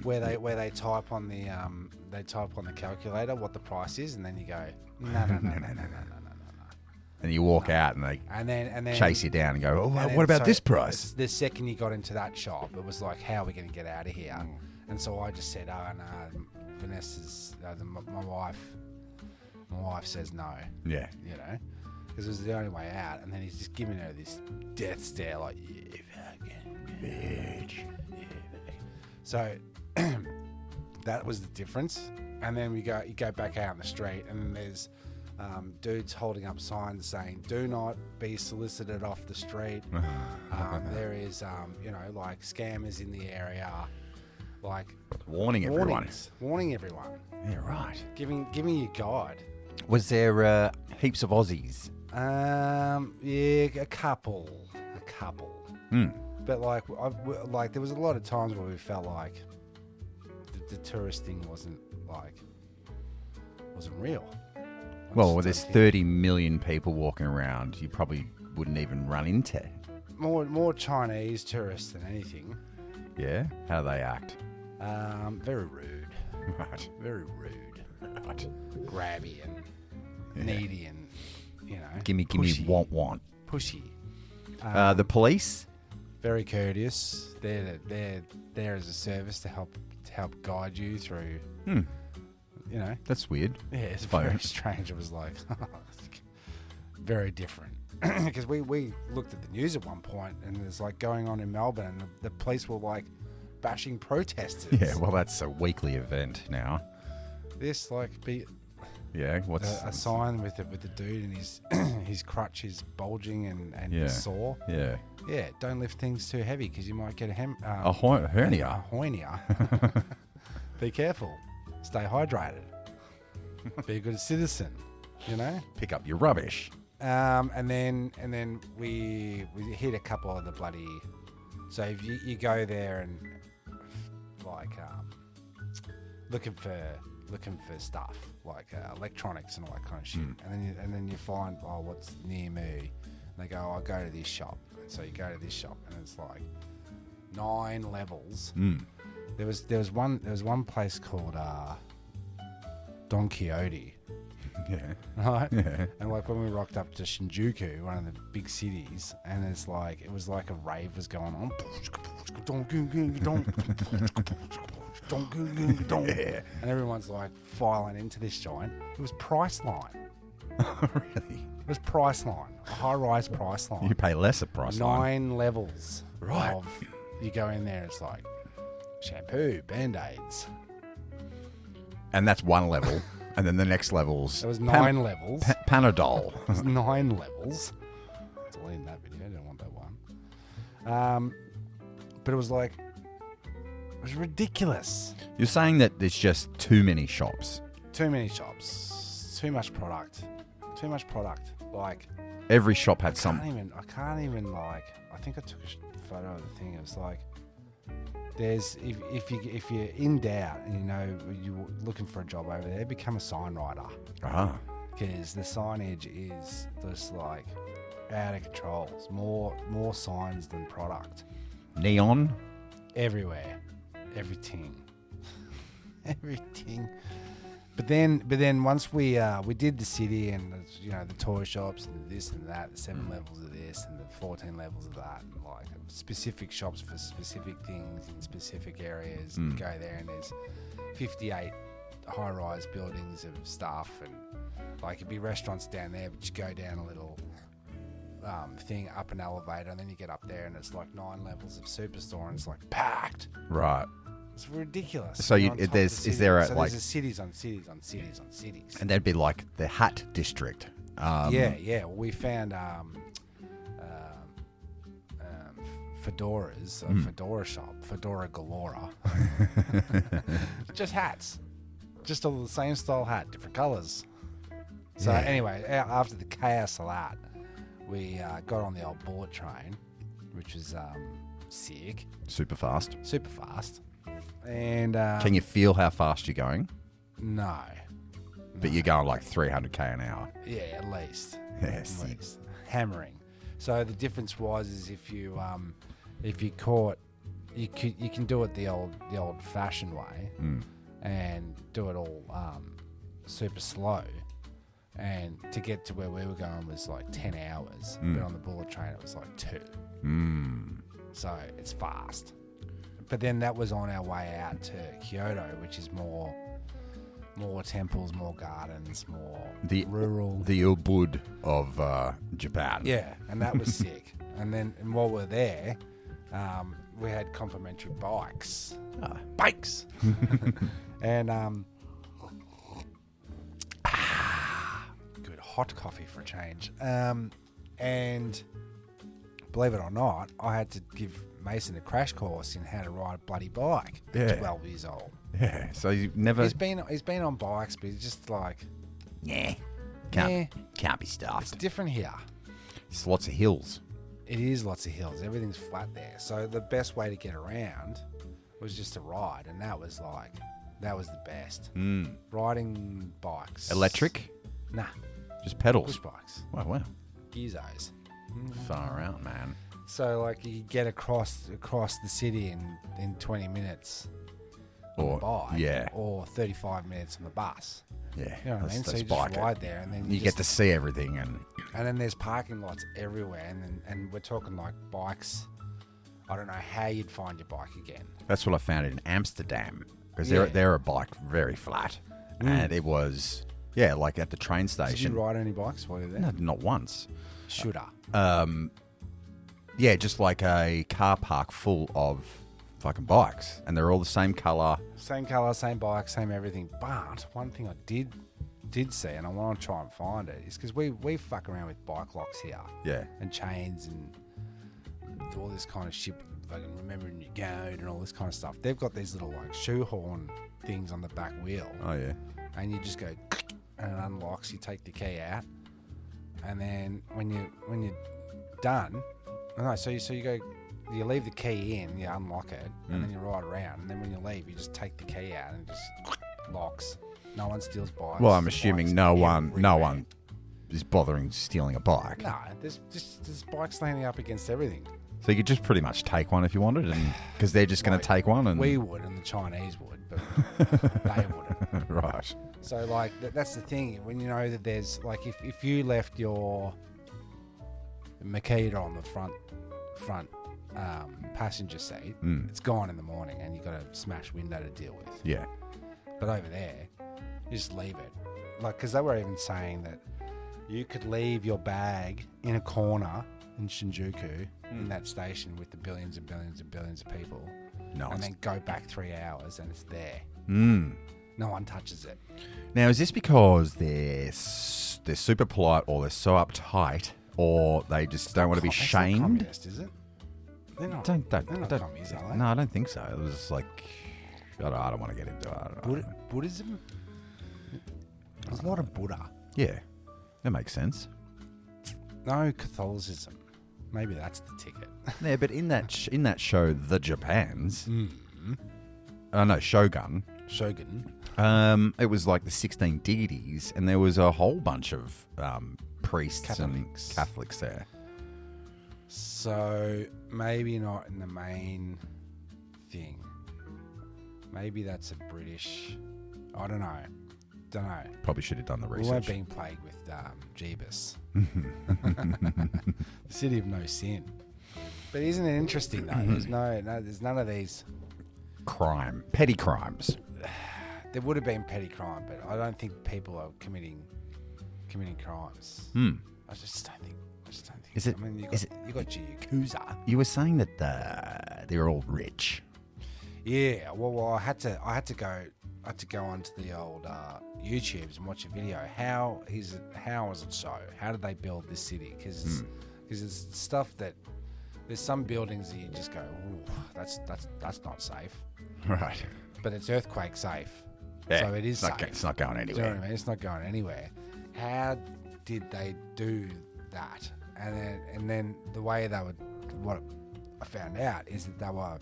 Where they type on the calculator what the price is, and then you go no. And you walk out and they and then chase you down and go, "Oh, what about this price?" The second you got into that shop, it was like, "How are we going to get out of here?" And so I just said, "Oh no, Vanessa's my wife. My wife says no." Yeah, you know, because it was the only way out. And then he's just giving her this death stare, like, "You fucking bitch." So that was the difference. And then you go back out in the street, and there's dudes holding up signs saying, "Do not be solicited off the street." There is, like scammers in the area, like warning everyone. Yeah, right. Giving you a guide. Was there heaps of Aussies? Yeah, a couple. But like there was a lot of times where we felt like the tourist thing wasn't real. Well, there's 30 million people walking around. You probably wouldn't even run into. More Chinese tourists than anything. Yeah? How do they act? Very rude. Right. Very rude. Right. Grabby and needy and, Gimme, want. Pushy. The police? Very courteous. They're there as a service to help guide you through. That's weird. Yeah, it's very strange. It was like very different because we looked at the news at one point and it's like going on in Melbourne and the police were like bashing protesters. Yeah, well, that's a weekly event now. This what's a sign with the dude and his crutch is bulging and he's sore. Yeah. Yeah, don't lift things too heavy because you might get a hernia. A hernia. Be careful. Stay hydrated. Be a good citizen. Pick up your rubbish. And then we hit a couple of the bloody. So if you go there and like looking for stuff like electronics and all that kind of shit. And then you find, what's near me? And they go, I'll go to this shop. And so you go to this shop, and it's like 9 levels. There was one place called Don Quixote. Yeah. Right? Yeah. And like when we rocked up to Shinjuku, one of the big cities, and it was like a rave was going on. Yeah. And everyone's like filing into this joint. It was Priceline. Really? It was Priceline. A high-rise Priceline. You pay less at Priceline. 9 levels. Right. Of, you go in there, it's like shampoo, Band-Aids. And that's one level. And then the next level's... There was 9 levels. Panadol. It was 9 levels. It's all in that video. I don't want that one. But it was like... It was ridiculous. You're saying that there's just too many shops. Too many shops. Too much product. Too much product. Like... Every shop had I some... can't even like... I think I took a photo of the thing. It was like... There's if you're in doubt and you know you're looking for a job over there, become a sign writer. Because the signage is just like out of control. It's more signs than product. Neon? Everywhere. Everything. Everything. But then once we did the city and the toy shops and this and that, the 7 levels of this and the 14 levels of that, and like specific shops for specific things in specific areas. And you go there and there's 58 high-rise buildings of stuff, and like it'd be restaurants down there, but you go down a little thing up an elevator, and then you get up there and it's like 9 levels of superstore, and it's like packed. Right. It's ridiculous. So there's cities on cities on cities on cities. And that'd be like the hat district. Yeah. We found fedoras, a fedora shop, Fedora Galora. Just hats. Just all the same style hat, different colours. So anyway, after the chaos of that, we got on the old bullet train, which was sick. Super fast. And can you feel how fast you're going? No. But you're going like 300k an hour. Yeah, at least. Yeah, at least. Hammering. So the difference is if you caught, you can do it the old fashioned way, and do it all super slow. And to get to where we were going was like 10 hours, but on the bullet train it was like 2. So it's fast. But then that was on our way out to Kyoto, which is more temples, more gardens, more rural. The Ubud of Japan. Yeah, and that was sick. And while we're there, we had complimentary bikes. Bikes! And good hot coffee for a change. And believe it or not, I had to give Mason a crash course in how to ride a bloody bike. Yeah. 12 years old. Yeah. So you've never... He's been on bikes, but he's just like... Can't be stuffed. It's different here. It's lots of hills. It is lots of hills. Everything's flat there. So the best way to get around was just to ride, and that was the best. Riding bikes. Electric? Nah. Just pedals? Push bikes. Wow. Gizos. Far out, man. So like you get across the city in 20 minutes on the bike, or 35 minutes on the bus. Yeah, you know what I mean. So you just ride there, and then you get to see everything, and then there's parking lots everywhere, and we're talking like bikes. I don't know how you'd find your bike again. That's what I found in Amsterdam, because they're a bike very flat, and it was like at the train station. Did you ride any bikes while you were there? No, not once. Shoulda. Yeah, just like a car park full of fucking bikes, and they're all the same colour. Same colour, same bike, same everything. But one thing I did see, and I want to try and find it, is because we fuck around with bike locks here. Yeah. And chains and all this kind of shit, fucking remembering your code and all this kind of stuff. They've got these little like shoehorn things on the back wheel. Oh, yeah. And you just go, and it unlocks, you take the key out, and then when you're done... No, so you go you leave the key in, you unlock it, and then you ride around, and then when you leave, you just take the key out and it just locks. No one steals bikes. Well, I'm assuming Bikes no one everywhere. is bothering stealing a bike. No, there's bikes landing up against everything. So you could just pretty much take one if you wanted, and because they're just going to take one. And We would, and the Chinese would, but they wouldn't. right. So, like, that's the thing. When you know that there's, like, if you left your Makita on the front passenger seat, it's gone in the morning, and you've got a smashed window to deal with. Yeah. But over there, you just leave it. Like, because they were even saying that you could leave your bag in a corner in Shinjuku, in that station with the billions and billions and billions of people, and then go back 3 hours and it's there. No one touches it. Now, is this because they're super polite, or they're so uptight, or they just don't want to be It's not shamed? communist, is it? They're not. They're not not commies, are they? No, I don't think so. It was like, I don't want to get into it. I don't know. Buddhism? There's a lot of Buddha. Yeah, that makes sense. No, Catholicism. Maybe that's the ticket. Yeah, but in that show, The Japans, no, Shogun. Shogun. It was like the 16 deities, and there was a whole bunch of priests Catholics. and Catholics there. So maybe not in the main thing. Maybe that's a British. I don't know. Probably should have done the We weren't research. being plagued with Jebus. The city of no sin. But isn't it interesting though? There's none of these. Petty crimes. There would have been petty crime, but I don't think people are committing crimes. I just don't think. Is it- I mean, you is got your Yakuza. You were saying that they're all rich. Yeah. Well, I had to go onto the old YouTubes and watch a video. How is it so? How did they build this city? Because there's stuff that there's some buildings that you just go, ooh, that's not safe. Right. But it's earthquake safe, Yeah, so it is safe. It's not going Do you know anywhere. what I mean? It's not going anywhere. How did they do that? And then the way they would, what I found out is that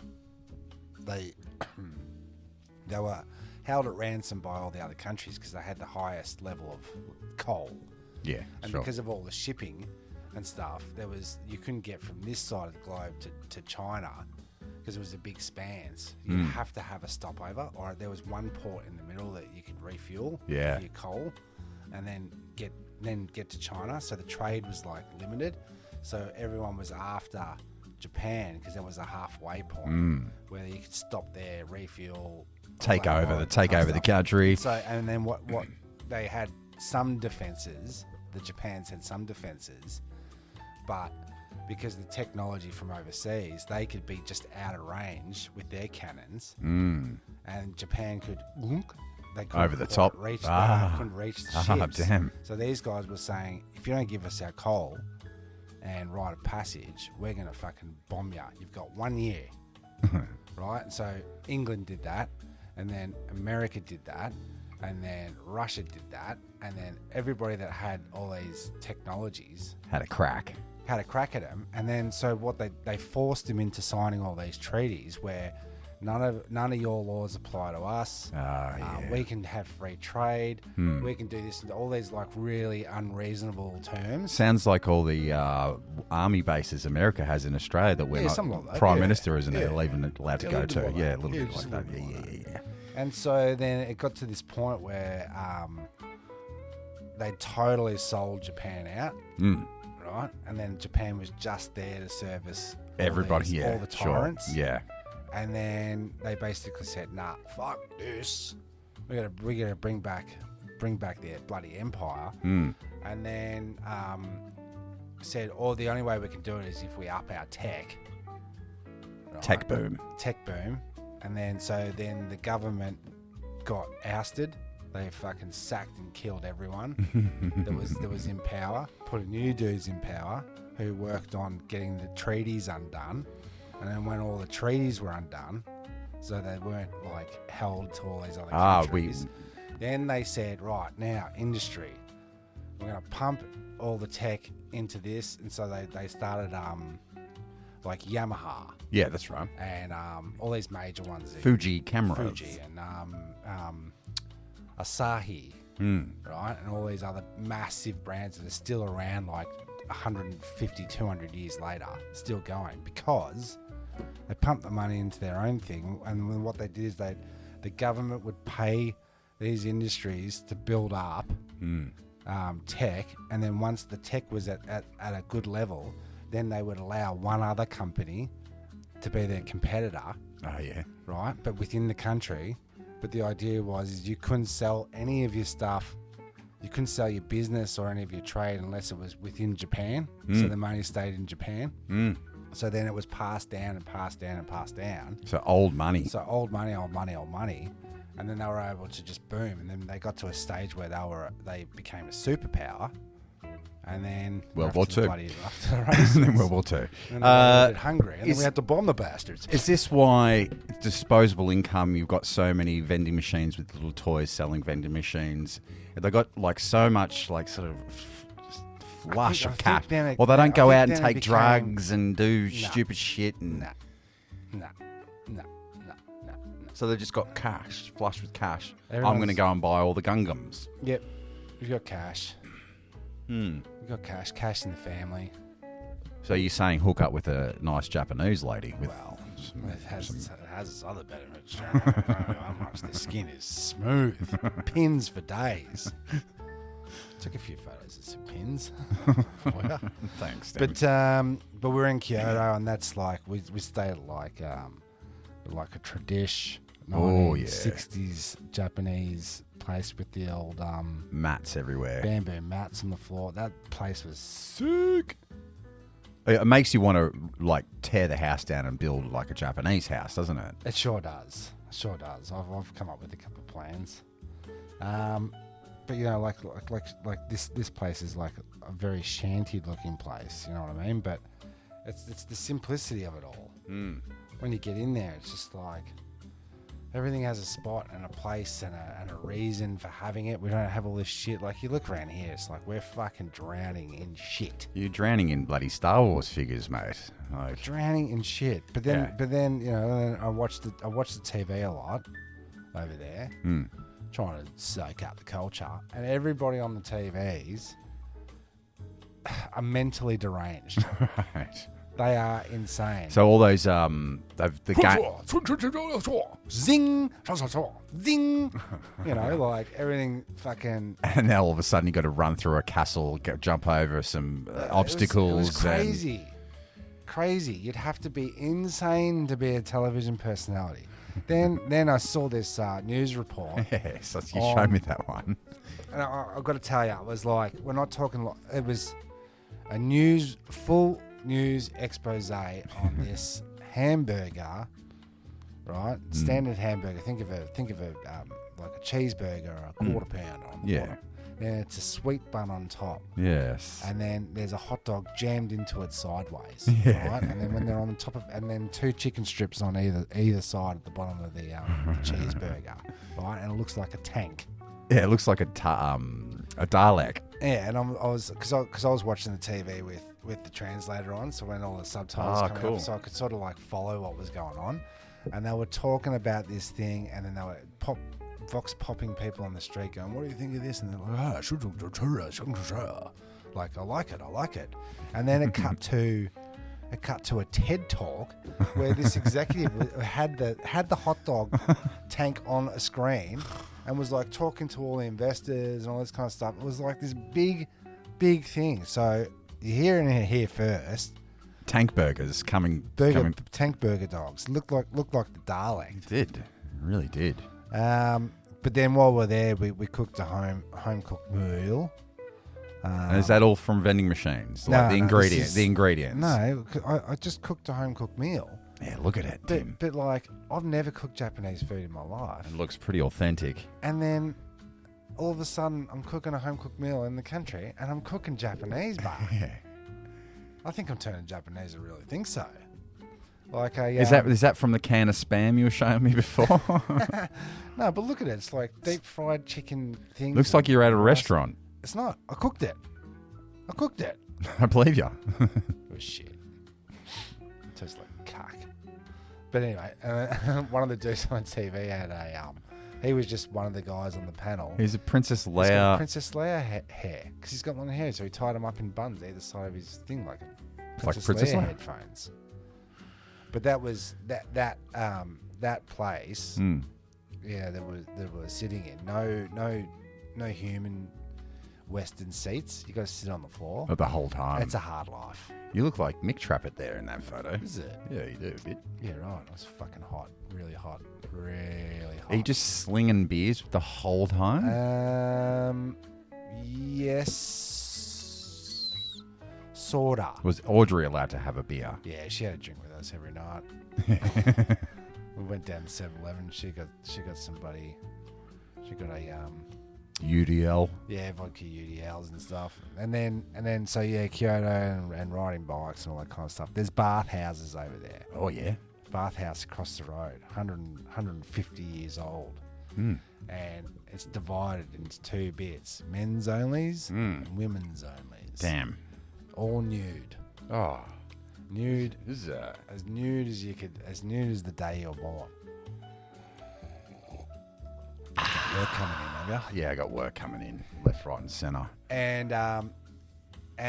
they were held at ransom by all the other countries because they had the highest level of coal, Yeah, and sure. because of all the shipping and stuff, you couldn't get from this side of the globe to China because it was a big spans. You have to have a stopover, or there was one port in the middle that you could refuel for your coal, and then get to China. So the trade was like limited. So everyone was after Japan because there was a halfway point where you could stop there, refuel, Take over the country. So and then what they had some defenses. The Japans had some defenses, but because of the technology from overseas, they could be just out of range with their cannons, and Japan could. They couldn't Over the quite top. reach. Couldn't reach the ships. Damn. So these guys were saying, if you don't give us our coal and rite of passage, we're gonna fucking bomb you. You've got 1 year, right? And so England did that, and then America did that, and then Russia did that, and then everybody that had all these technologies Had a crack. had a crack at them. And then so what they forced him into signing all these treaties where none of your laws apply to us. We can have free trade. We can do this, and all these like really unreasonable terms. Sounds like all the army bases America has in Australia that we're something not. like that, Prime yeah. Minister isn't Yeah. even allowed to A go little to. bit like Yeah, that. a little Yeah, bit just like a that. little Yeah, bit yeah, like yeah. And so then it got to this point where they totally sold Japan out, right? And then Japan was just there to service Everybody, all the sure. tyrants. Yeah. And then they basically said, "Nah, fuck this. We gotta bring back their bloody empire." And then said, the only way we can do it is if we up our tech." Right? Tech boom. Tech boom. And then then the government got ousted. They fucking sacked and killed everyone that was in power. Put new dudes in power who worked on getting the treaties undone. And then when all the treaties were undone, so they weren't like held to all these other countries, then they said, right, now industry, we're going to pump all the tech into this. And so they started like Yamaha Yeah, that's right. and all these major ones. Fuji cameras. Fuji and Asahi, right? And all these other massive brands that are still around like 150, 200 years later, still going because they pumped the money into their own thing. And then what they did is the government would pay these industries to build up tech. And then once the tech was at a good level, then they would allow one other company to be their competitor. Oh, yeah. Right? But within the country. But the idea was you couldn't sell any of your stuff. You couldn't sell your business or any of your trade unless it was within Japan. So the money stayed in Japan. So then it was passed down and passed down and passed down. So old money. So old money. And then they were able to just boom. And then they got to a stage where they became a superpower. And then World War II. And then World War II. And then we were a bit hungry. And then we had to bomb the bastards. Is this why disposable income, you've got so many vending machines with little toys selling vending machines? They got like so much like sort of flush of cash. Well, they don't go out and take drugs and do stupid shit. And No. So they just got cash, flush with cash. I'm going to go and buy all the Gungams. Yep. We've got cash. We've got cash in the family. So you're saying hook up with a nice Japanese lady? It has its other benefits. How much the skin is smooth. Pins for days. Took a few photos of some pins. Thanks, Tim. But we're in Kyoto, and that's like we stayed at like a tradish 60s Japanese place with the old mats everywhere, bamboo mats on the floor. That place was sick. It makes you want to like tear the house down and build like a Japanese house, doesn't it? It sure does. I've come up with a couple of plans. But you know, like this place is like a very shanty looking place. You know what I mean? But it's the simplicity of it all. When you get in there, it's just like everything has a spot and a place and a reason for having it. We don't have all this shit. Like you look around here, it's like we're fucking drowning in shit. You're drowning in bloody Star Wars figures, mate. Like, drowning in shit. But then you know, I watch the TV a lot over there. Trying to soak up the culture, and everybody on the TVs are mentally deranged. Right. They are insane. So all those the zing, zing, you know, like everything fucking. And now all of a sudden you got to run through a castle, jump over some obstacles. It was crazy. You'd have to be insane to be a television personality. Then I saw this news report. Yes, you showed me that one. And I've got to tell you, it was like, we're not talking, it was a full news expose on this hamburger, right? Standard hamburger. Think of a like a cheeseburger or a quarter pounder on the bottom. And it's a sweet bun on top. Yes. And then there's a hot dog jammed into it sideways. Yeah. Right? And then when they're on the top of, and then 2 chicken strips on either side at the bottom of the cheeseburger. Right? And it looks like a tank. Yeah, it looks like a Dalek. Yeah, and I was watching the TV with the translator on, so when all the subtitles come up, so I could sort of like follow what was going on. And they were talking about this thing, and then they were vox popping people on the street going, what do you think of this? And they're like, I like it. And then it cut to a TED talk where this executive had the hot dog tank on a screen and was like talking to all the investors and all this kind of stuff. It was like this big thing. So you're hearing it here first. Tank burgers coming. Tank burger dogs looked like the darling. It did. It really did. But then while we're there, we cooked a home cooked meal. And is that all from vending machines? Like the ingredients? No, I just cooked a home cooked meal. Yeah, look at it, Tim. But like, I've never cooked Japanese food in my life. It looks pretty authentic. And then all of a sudden, I'm cooking a home cooked meal in the country, and I'm cooking Japanese, bar. Yeah. I think I'm turning Japanese. I really think so. Like is that from the can of Spam you were showing me before? No, but look at it. It's like deep fried chicken things. Looks like you're at a restaurant. It's not. I cooked it. I believe you. It was shit. Tastes like cuck. But anyway, one of the dudes on TV had he was just one of the guys on the panel. He's a Princess He's got Leia. Princess Leia hair because he's got long hair, so he tied him up in buns either side of his thing like Princess Leia Leia. headphones. But that was that place. Yeah, that was sitting in no human Western seats. You got to sit on the floor. The whole time. It's a hard life. You look like Mick Trappett there in that photo. Is it? Yeah, you do a bit. Yeah, right. It was fucking hot. Really hot. Really hot. Are you just slinging beers the whole time? Yes. Sorta. Was Audrey allowed to have a beer? Yeah, she had a drink with us every night. We went down to 7-Eleven. She got somebody. She got a UDL. yeah, vodka UDLs and stuff. And then so yeah, Kyoto and riding bikes and all that kind of stuff. There's bathhouses over there. Oh, yeah. Bathhouse across the road, 150 years old. Mm. And it's divided into two bits: men's onlys and women's onlys. Damn. All nude. Oh. Nude. This is As nude as you could, as nude as the day you're born. Work coming in, have you? yeah, I got work coming in left, right, and centre. And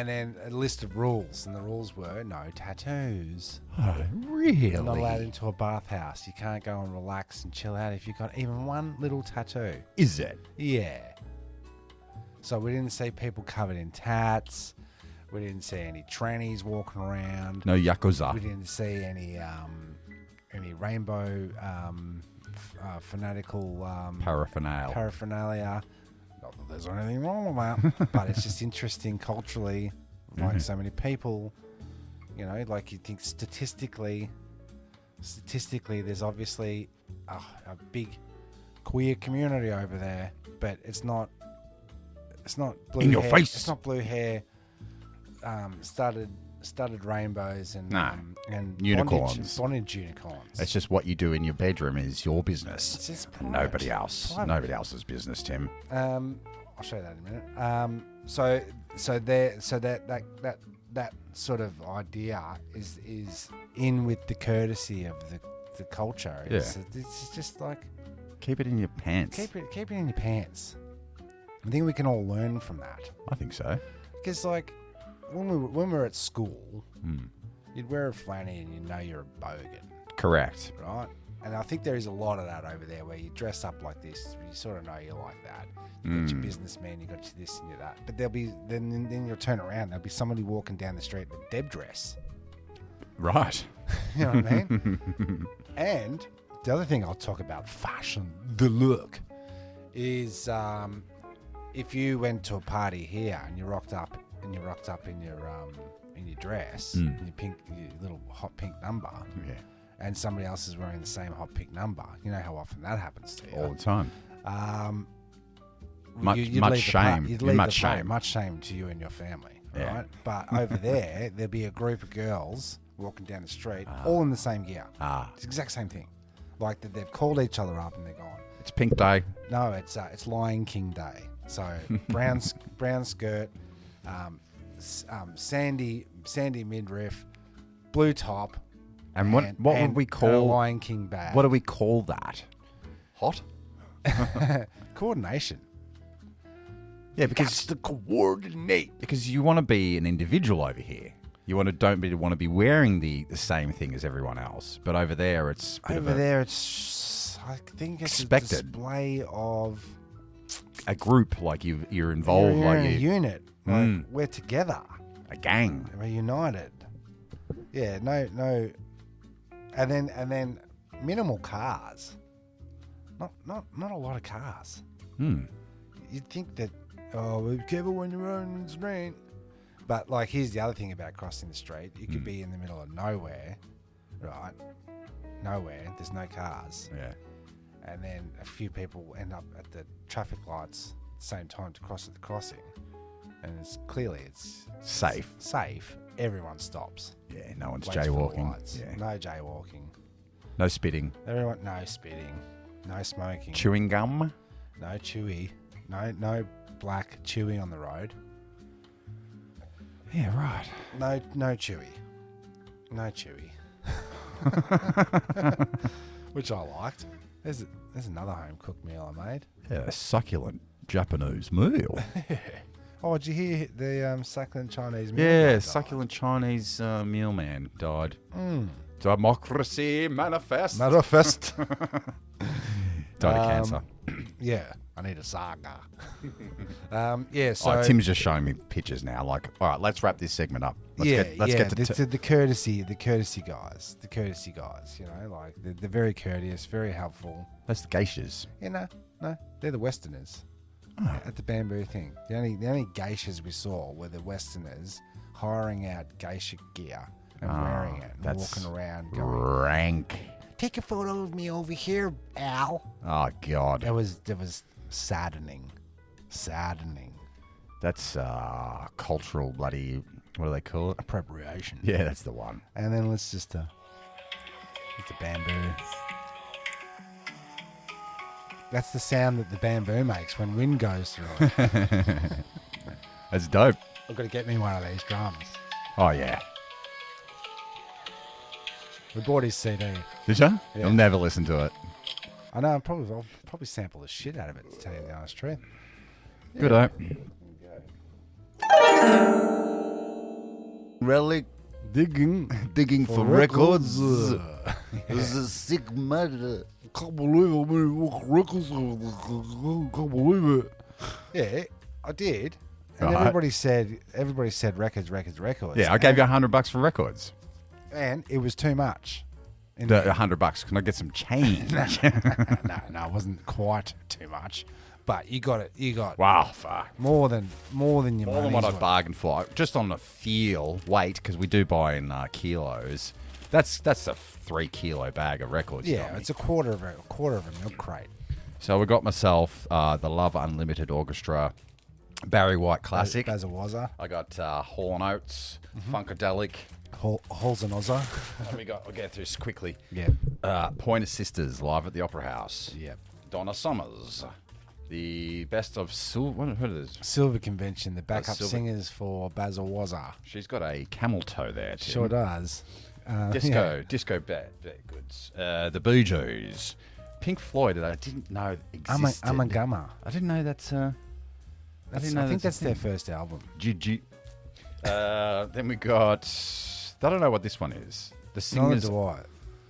then a list of rules, and the rules were no tattoos. Oh, really? You're not allowed into a bathhouse. You can't go and relax and chill out if you've got even one little tattoo. Is it? Yeah. So we didn't see people covered in tats. We didn't see any trannies walking around. No Yakuza. We didn't see any rainbow fanatical paraphernalia. Not that there's anything wrong with that, but it's just interesting culturally. Like so many people, you know, like you think statistically, there's obviously a big queer community over there, but it's not blue in your hair. face. It's not blue hair. Studded rainbows and and unicorns. bondage unicorns. It's just what you do in your bedroom is your business. It's just And private. nobody else. Private. Nobody else's business, Tim. I'll show you that in a minute. So that sort of idea is in with the courtesy of the culture. It's just like Keep it in your pants. keep it in your pants. I think we can all learn from that. I think so. Because like when we were at school, you'd wear a flanny and you know you're a bogan, Correct. right? And I think there is a lot of that over there where you dress up like this, you sort of know you're like that. You got your businessman, you got your this and your that. But there'll be then you'll turn around, there'll be somebody walking down the street in a Deb dress. Right. You know what I mean? And the other thing I'll talk about, fashion, the look, is if you went to a party here and you rocked up in your dress, your little hot pink number, Yeah. and somebody else is wearing the same hot pink number. You know how often that happens to you. All the time. Much shame. Much shame to you and your family, Yeah. right? But over there, there'll be a group of girls walking down the street, all in the same gear. It's the exact same thing. Like that, they've called each other up and they're gone. It's Pink Day. No, it's Lion King Day. So brown skirt, sandy midriff, blue top. And what would we a call Lion King bag? What do we call that? Hot? Coordination. Yeah, because To coordinate. because you want to be an individual over here. You want to be wearing the same thing as everyone else. But over there, it's a bit Over there, it's I think it's expected. a display of a group like you're involved, you're like in a you unit. Like we're together. a gang. We're united. Yeah, no, and then minimal cars. Not a lot of cars. You'd think that be careful when you're on the street. But like, here's the other thing about crossing the street: you could be in the middle of nowhere, right? Nowhere. There's no cars. Yeah. And then a few people end up at the traffic lights at the same time to cross at the crossing, and it's Safe. Safe. Everyone stops. Yeah, no one's Waits for the jaywalking. lights. Yeah. No jaywalking. No spitting. Everyone, no spitting, no smoking, Chewing gum. no chewy, no black chewy on the road. Yeah, right. No chewy, no chewy. which I liked. There's another home cooked meal I made. Yeah, a succulent Japanese meal. Oh, did you hear the succulent Chinese meal? Yeah, died? succulent Chinese meal man died. Democracy manifest. Manifest. Died of cancer. Yeah, I need a saga. Yeah, so Oh, Tim's just showing me pictures now. Like, all right, let's wrap this segment up. Let's get to the courtesy guys. The courtesy guys, you know, like they're very courteous, very helpful. that's the geishas. You know, no, they're the Westerners at the bamboo thing. The only geishas we saw were the Westerners hiring out geisha gear and wearing it and that's walking around going, rank. "Take a photo of me over here, Al." Oh God, It was saddening. that's cultural bloody. What do they call it? Appropriation. Yeah, that's the one. And then let's just it's the bamboo. That's the sound that the bamboo makes when wind goes through it. That's dope. I've got to get me one of these drums. Oh yeah. We bought his CD. Did you? Yeah. You'll never listen to it. I know. I'll probably sample the shit out of it to tell you the honest truth. Good eh? Relic digging for records. This is sick murder. Can't believe I made records. Can't believe it. Yeah, I did. And Right. everybody said records. Yeah, I gave you $100 for records. And it was too much. The $100. Can I get some change? No, it wasn't quite too much. But you got it. You got Wow, fuck. more than your More than money's what I worth. bargained for. Just on the weight, because we do buy in kilos. That's a 3 kilo bag of records. Yeah, Tommy. it's a quarter of a milk crate. So we got myself the Love Unlimited Orchestra Barry White Classic. Bazawaza. I got Hall & Oates, Funkadelic. Holes and Ozza. I'll get through this quickly. Yeah. Pointer Sisters live at the Opera House. Yeah. Donna Summers. The best of Silver. What is it? Silver Convention, the backup Silver- singers for Bazawaza. She's got a camel toe there. Tim. Sure does. Disco bad goods. The Bee Gees. Pink Floyd that I didn't know existed. Amangama. I didn't know that's. I didn't know I think that's that's their first album. GG. Then we got. I don't know what this one is. The Neither Singers do I.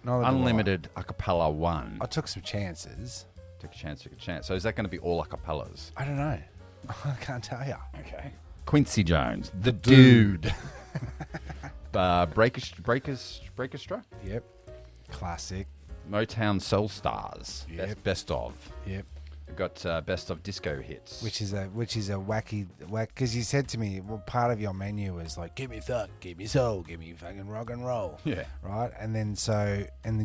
Neither do I. Unlimited Acapella 1. I took some chances. Took a chance. So is that going to be all acapellas? I don't know. I can't tell you. Okay. Quincy Jones, the dude. Breakestra. Yep. Classic. Motown Soul Stars. Yep. That's best of. Yep. We've got best of disco hits. Which is a wacky because you said to me, well, part of your menu was like, give me thug, give me soul, give me fucking rock and roll. Yeah. Right? And then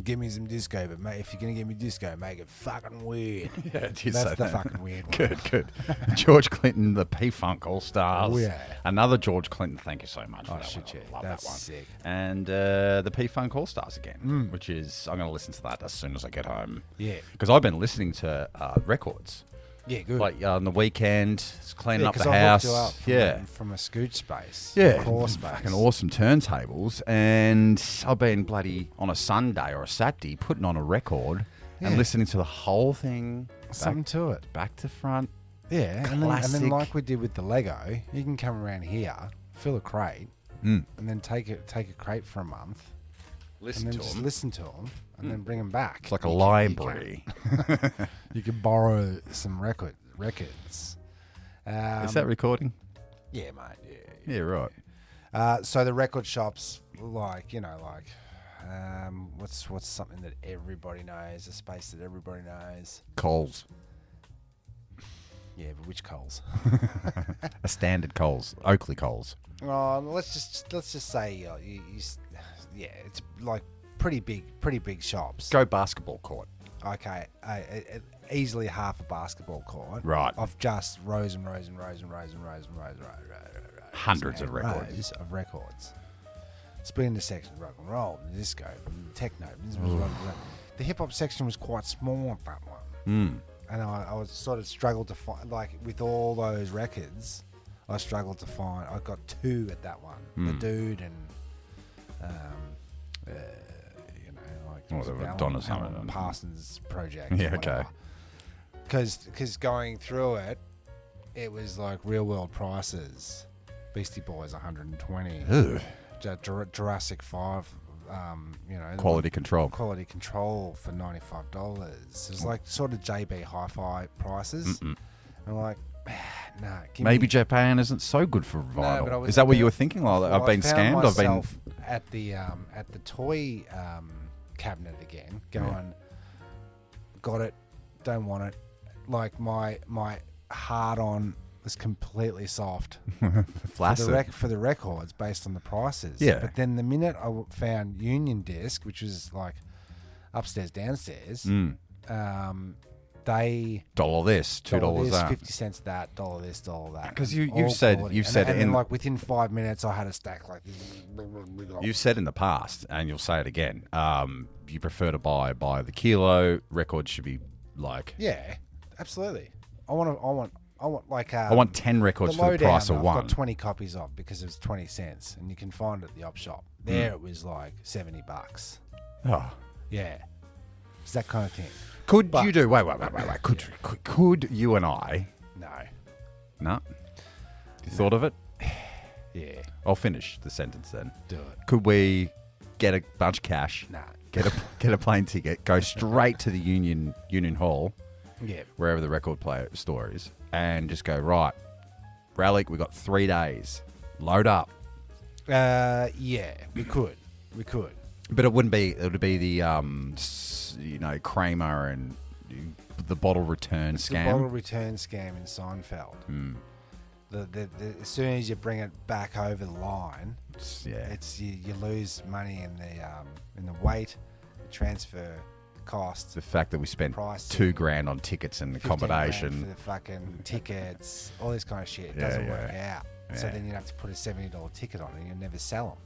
give me some disco, but mate, if you're gonna give me disco, make it fucking weird. Yeah, it did That's say the that. fucking weird one. Good. George Clinton, the P-Funk All Stars. Oh, yeah. Another George Clinton. Thank you so much for Oh, that shit, one. yeah. I love That's that one. sick. And the P-Funk All Stars again, which is I'm going to listen to that as soon as I get home. Yeah. Because I've been listening to records. Yeah, good. Like on the weekend, just cleaning up 'cause the I house. hooked you up from a scooch space. Yeah, a core space. fucking awesome turntables, and I've been bloody on a Sunday or a Saturday putting on a record and Yeah. listening to the whole thing, Something to it. back to front. Yeah, and then Classic. like we did with the Lego, you can come around here, fill a crate, and then take a crate for a month, Listen and then to just them. listen to them, and then bring them back. It's like a You can- library. You can borrow some records. Is that recording? Yeah, mate. Yeah, right. So the record shops, what's something that everybody knows, a space that everybody knows. Coles. Yeah, but which Coles? A standard Coles. Oakley Coles. Oh, let's just say, it's like pretty big shops. Go basketball court. Okay, easily half a basketball court. Right. Of just rows and rows. Hundreds of records. Rows of records. Split into sections: rock and roll, disco, techno. The hip hop section was quite small at that one. And I was sort of struggled to find, like, with all those records, I struggled to find. I got 2 at that one: the dude and, Or the Alan Don or something. Parsons project. Yeah, okay. Because going through it, it was like real world prices. Beastie Boys 120. Ugh. Jurassic 5. Quality control. Quality control for $95. It was like sort of JB Hi-Fi prices. Mm-mm. I'm like, nah. Maybe Japan isn't so good for No, vinyl. but I was- Is that what you were thinking? Like, I've been scammed. I've been. myself at the toy cabinet again, going, got it, don't want it. Like my hard on was completely soft Flaccid. for the records based on the prices. Yeah. But then the minute I found Union Disc, which was like upstairs, downstairs, they $1 this, $2 this, that. 50 cents that, $1 this, $1 that. Because All you've said quality. you've And said then, in like within 5 minutes, I had a stack like this. you've said in the past, and you'll say it again. You prefer to buy by the kilo. Records should be like. Yeah, absolutely. I want like I want 10 records the for the price of I've one. got 20 copies of because it was 20 cents, and you can find it at the op shop. There it was like $70. Oh. Yeah, it's that kind of thing. Could you do? Wait. Could you and I? No. No. You thought of it? Yeah. I'll finish the sentence then. Do it. Could we get a bunch of cash? Nah. Get a plane ticket. Go straight to the Union Hall, Yeah. wherever the record player store is, and just go right. Rally. We got 3 days. Load up. Yeah. We could. But it wouldn't be. It would be the Kramer and the bottle return scam. The bottle return scam in Seinfeld. As soon as you bring it back over the line, you lose money in the weight, the transfer costs. The fact that we spent Price. $2,000 on tickets and $15,000 accommodation. for the fucking tickets, all this kind of shit. It Yeah, doesn't yeah. work out. So Yeah. then you have to put a $70 ticket on and you never sell them.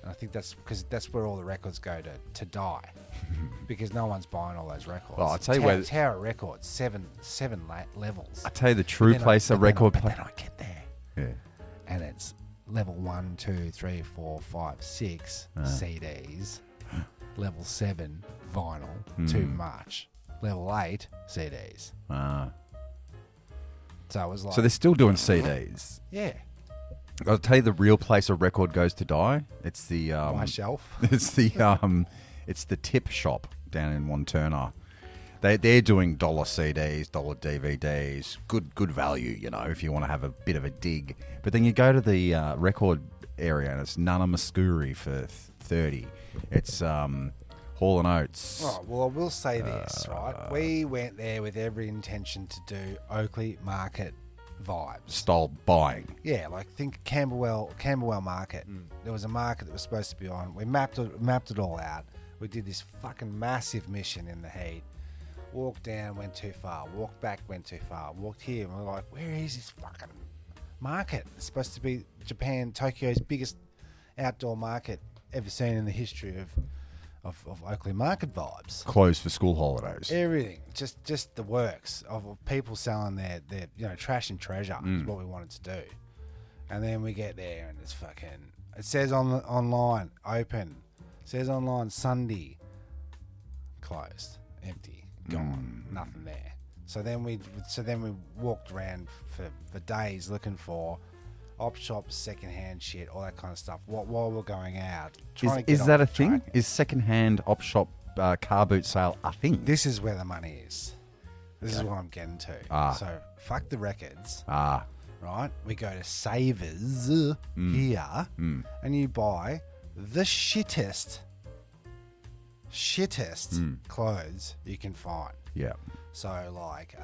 And I think that's because that's where all the records go to die, because no one's buying all those records. Well, I'll tell you where- Tower Records, seven levels. I tell you the true But then place a record But player. then I get there, Yeah. and it's level 1, 2, 3, 4, 5, 6 CDs. Level 7 vinyl, too much. Level 8 CDs. So it was like, So they're still doing CDs. yeah, I'll tell you the real place a record goes to die. It's the my shelf. it's the tip shop down in Wanturna. They're doing $1 CDs, $1 DVDs, good value, if you want to have a bit of a dig. But then you go to the record area and it's Nana Muscuri for $30. It's Hall and Oates. Oh, well, I will say this, right? We went there with every intention to do Oakley Market vibes. Style buying. Yeah, like think Camberwell Market. There was a market that was supposed to be on. We mapped it all out. We did this fucking massive mission in the heat. Walked down, went too far. Walked back, went too far. Walked here, and we're like, where is this fucking market? It's supposed to be Tokyo's biggest outdoor market ever seen in the history of Oakley Market vibes. Closed for school holidays. Everything, just the works of people selling their trash and treasure is what we wanted to do. And then we get there and it's fucking. It says online open. It says online Sunday closed, empty, gone, nothing there. So then we walked around for days looking for op shops, secondhand shit, all that kind of stuff. While we're going out, trying to get Is off that the a thing? track. Is secondhand op shop car boot sale a thing? This is where the money is. This is what I'm getting to. So fuck the records, right? We go to Savers here, and you buy the shittest clothes you can find. Yeah. So like,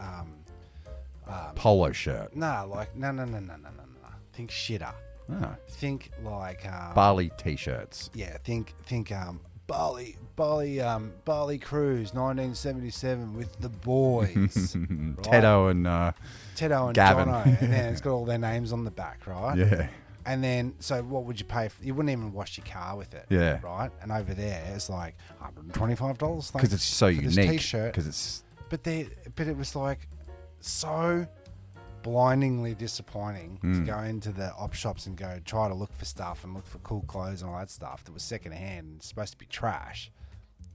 Polo shirt. no. Think shitter. Ah. Think like Barley t-shirts. yeah. Think Bali Cruise 1977 with the boys. Right? Teddo and Teddo and Gavin. Jono, and then it's got all their names on the back, right? yeah. And then, so what would you pay for? You wouldn't even wash your car with it, Yeah. right? And over there, it's like $125 Because it's so for this unique. T-shirt. Because it's But it was like so blindingly disappointing to go into the op shops and go try to look for stuff and look for cool clothes and all that stuff that was secondhand and supposed to be trash.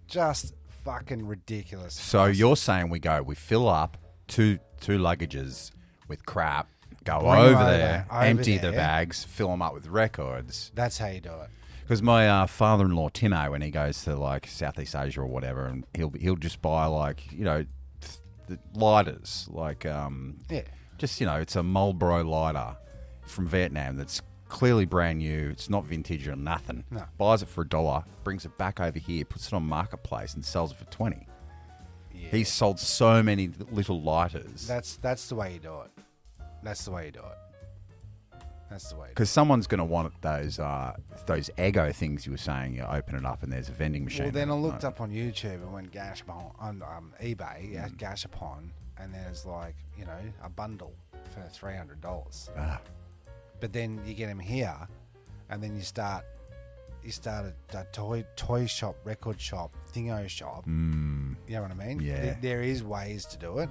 Just fucking ridiculous. So you're saying we fill up two luggages with crap, go Bring 'em over over there, over empty the there. bags, fill them up with records. That's how you do it. Because my father-in-law Timo, when he goes to like Southeast Asia or whatever, and he'll just buy like the lighters, like just it's a Marlboro lighter from Vietnam that's clearly brand new. It's not vintage or nothing. No. Buys it for $1, brings it back over here, puts it on Marketplace, and sells it for 20. Yeah. He's sold so many little lighters. That's the way you do it. That's the way you do it. That's the way. Because someone's going to want those Eggo things you were saying. You open it up and there's a vending machine. Well, then I looked up on YouTube and went Gashapon on eBay at Gashapon, and there's like a bundle for $300. But then you get them here, and then you start a toy shop, record shop, thingo shop. You know what I mean? Yeah. There is ways to do it,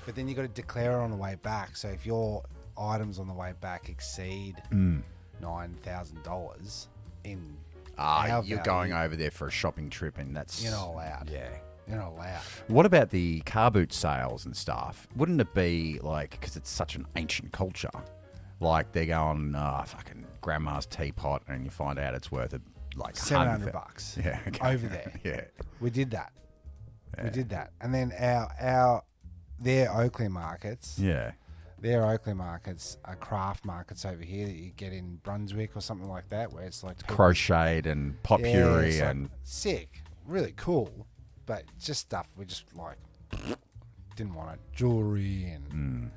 but then you got to declare it on the way back. So if your items on the way back exceed $9,000 in our you're value, going over there for a shopping trip, and that's you're not allowed. Yeah. You're not allowed. What about the car boot sales and stuff? Wouldn't it be like, because it's such an ancient culture, like they're going fucking grandma's teapot, and you find out it's worth like $700. Yeah, okay. Over there. Yeah, We did that. Yeah. We did that, and then their Oakley markets. yeah. Their Oakley markets are craft markets over here that you get in Brunswick or something like that, where it's like Crocheted and potpourri it's like and sick, really cool, but just stuff we just like didn't want it. Jewelry and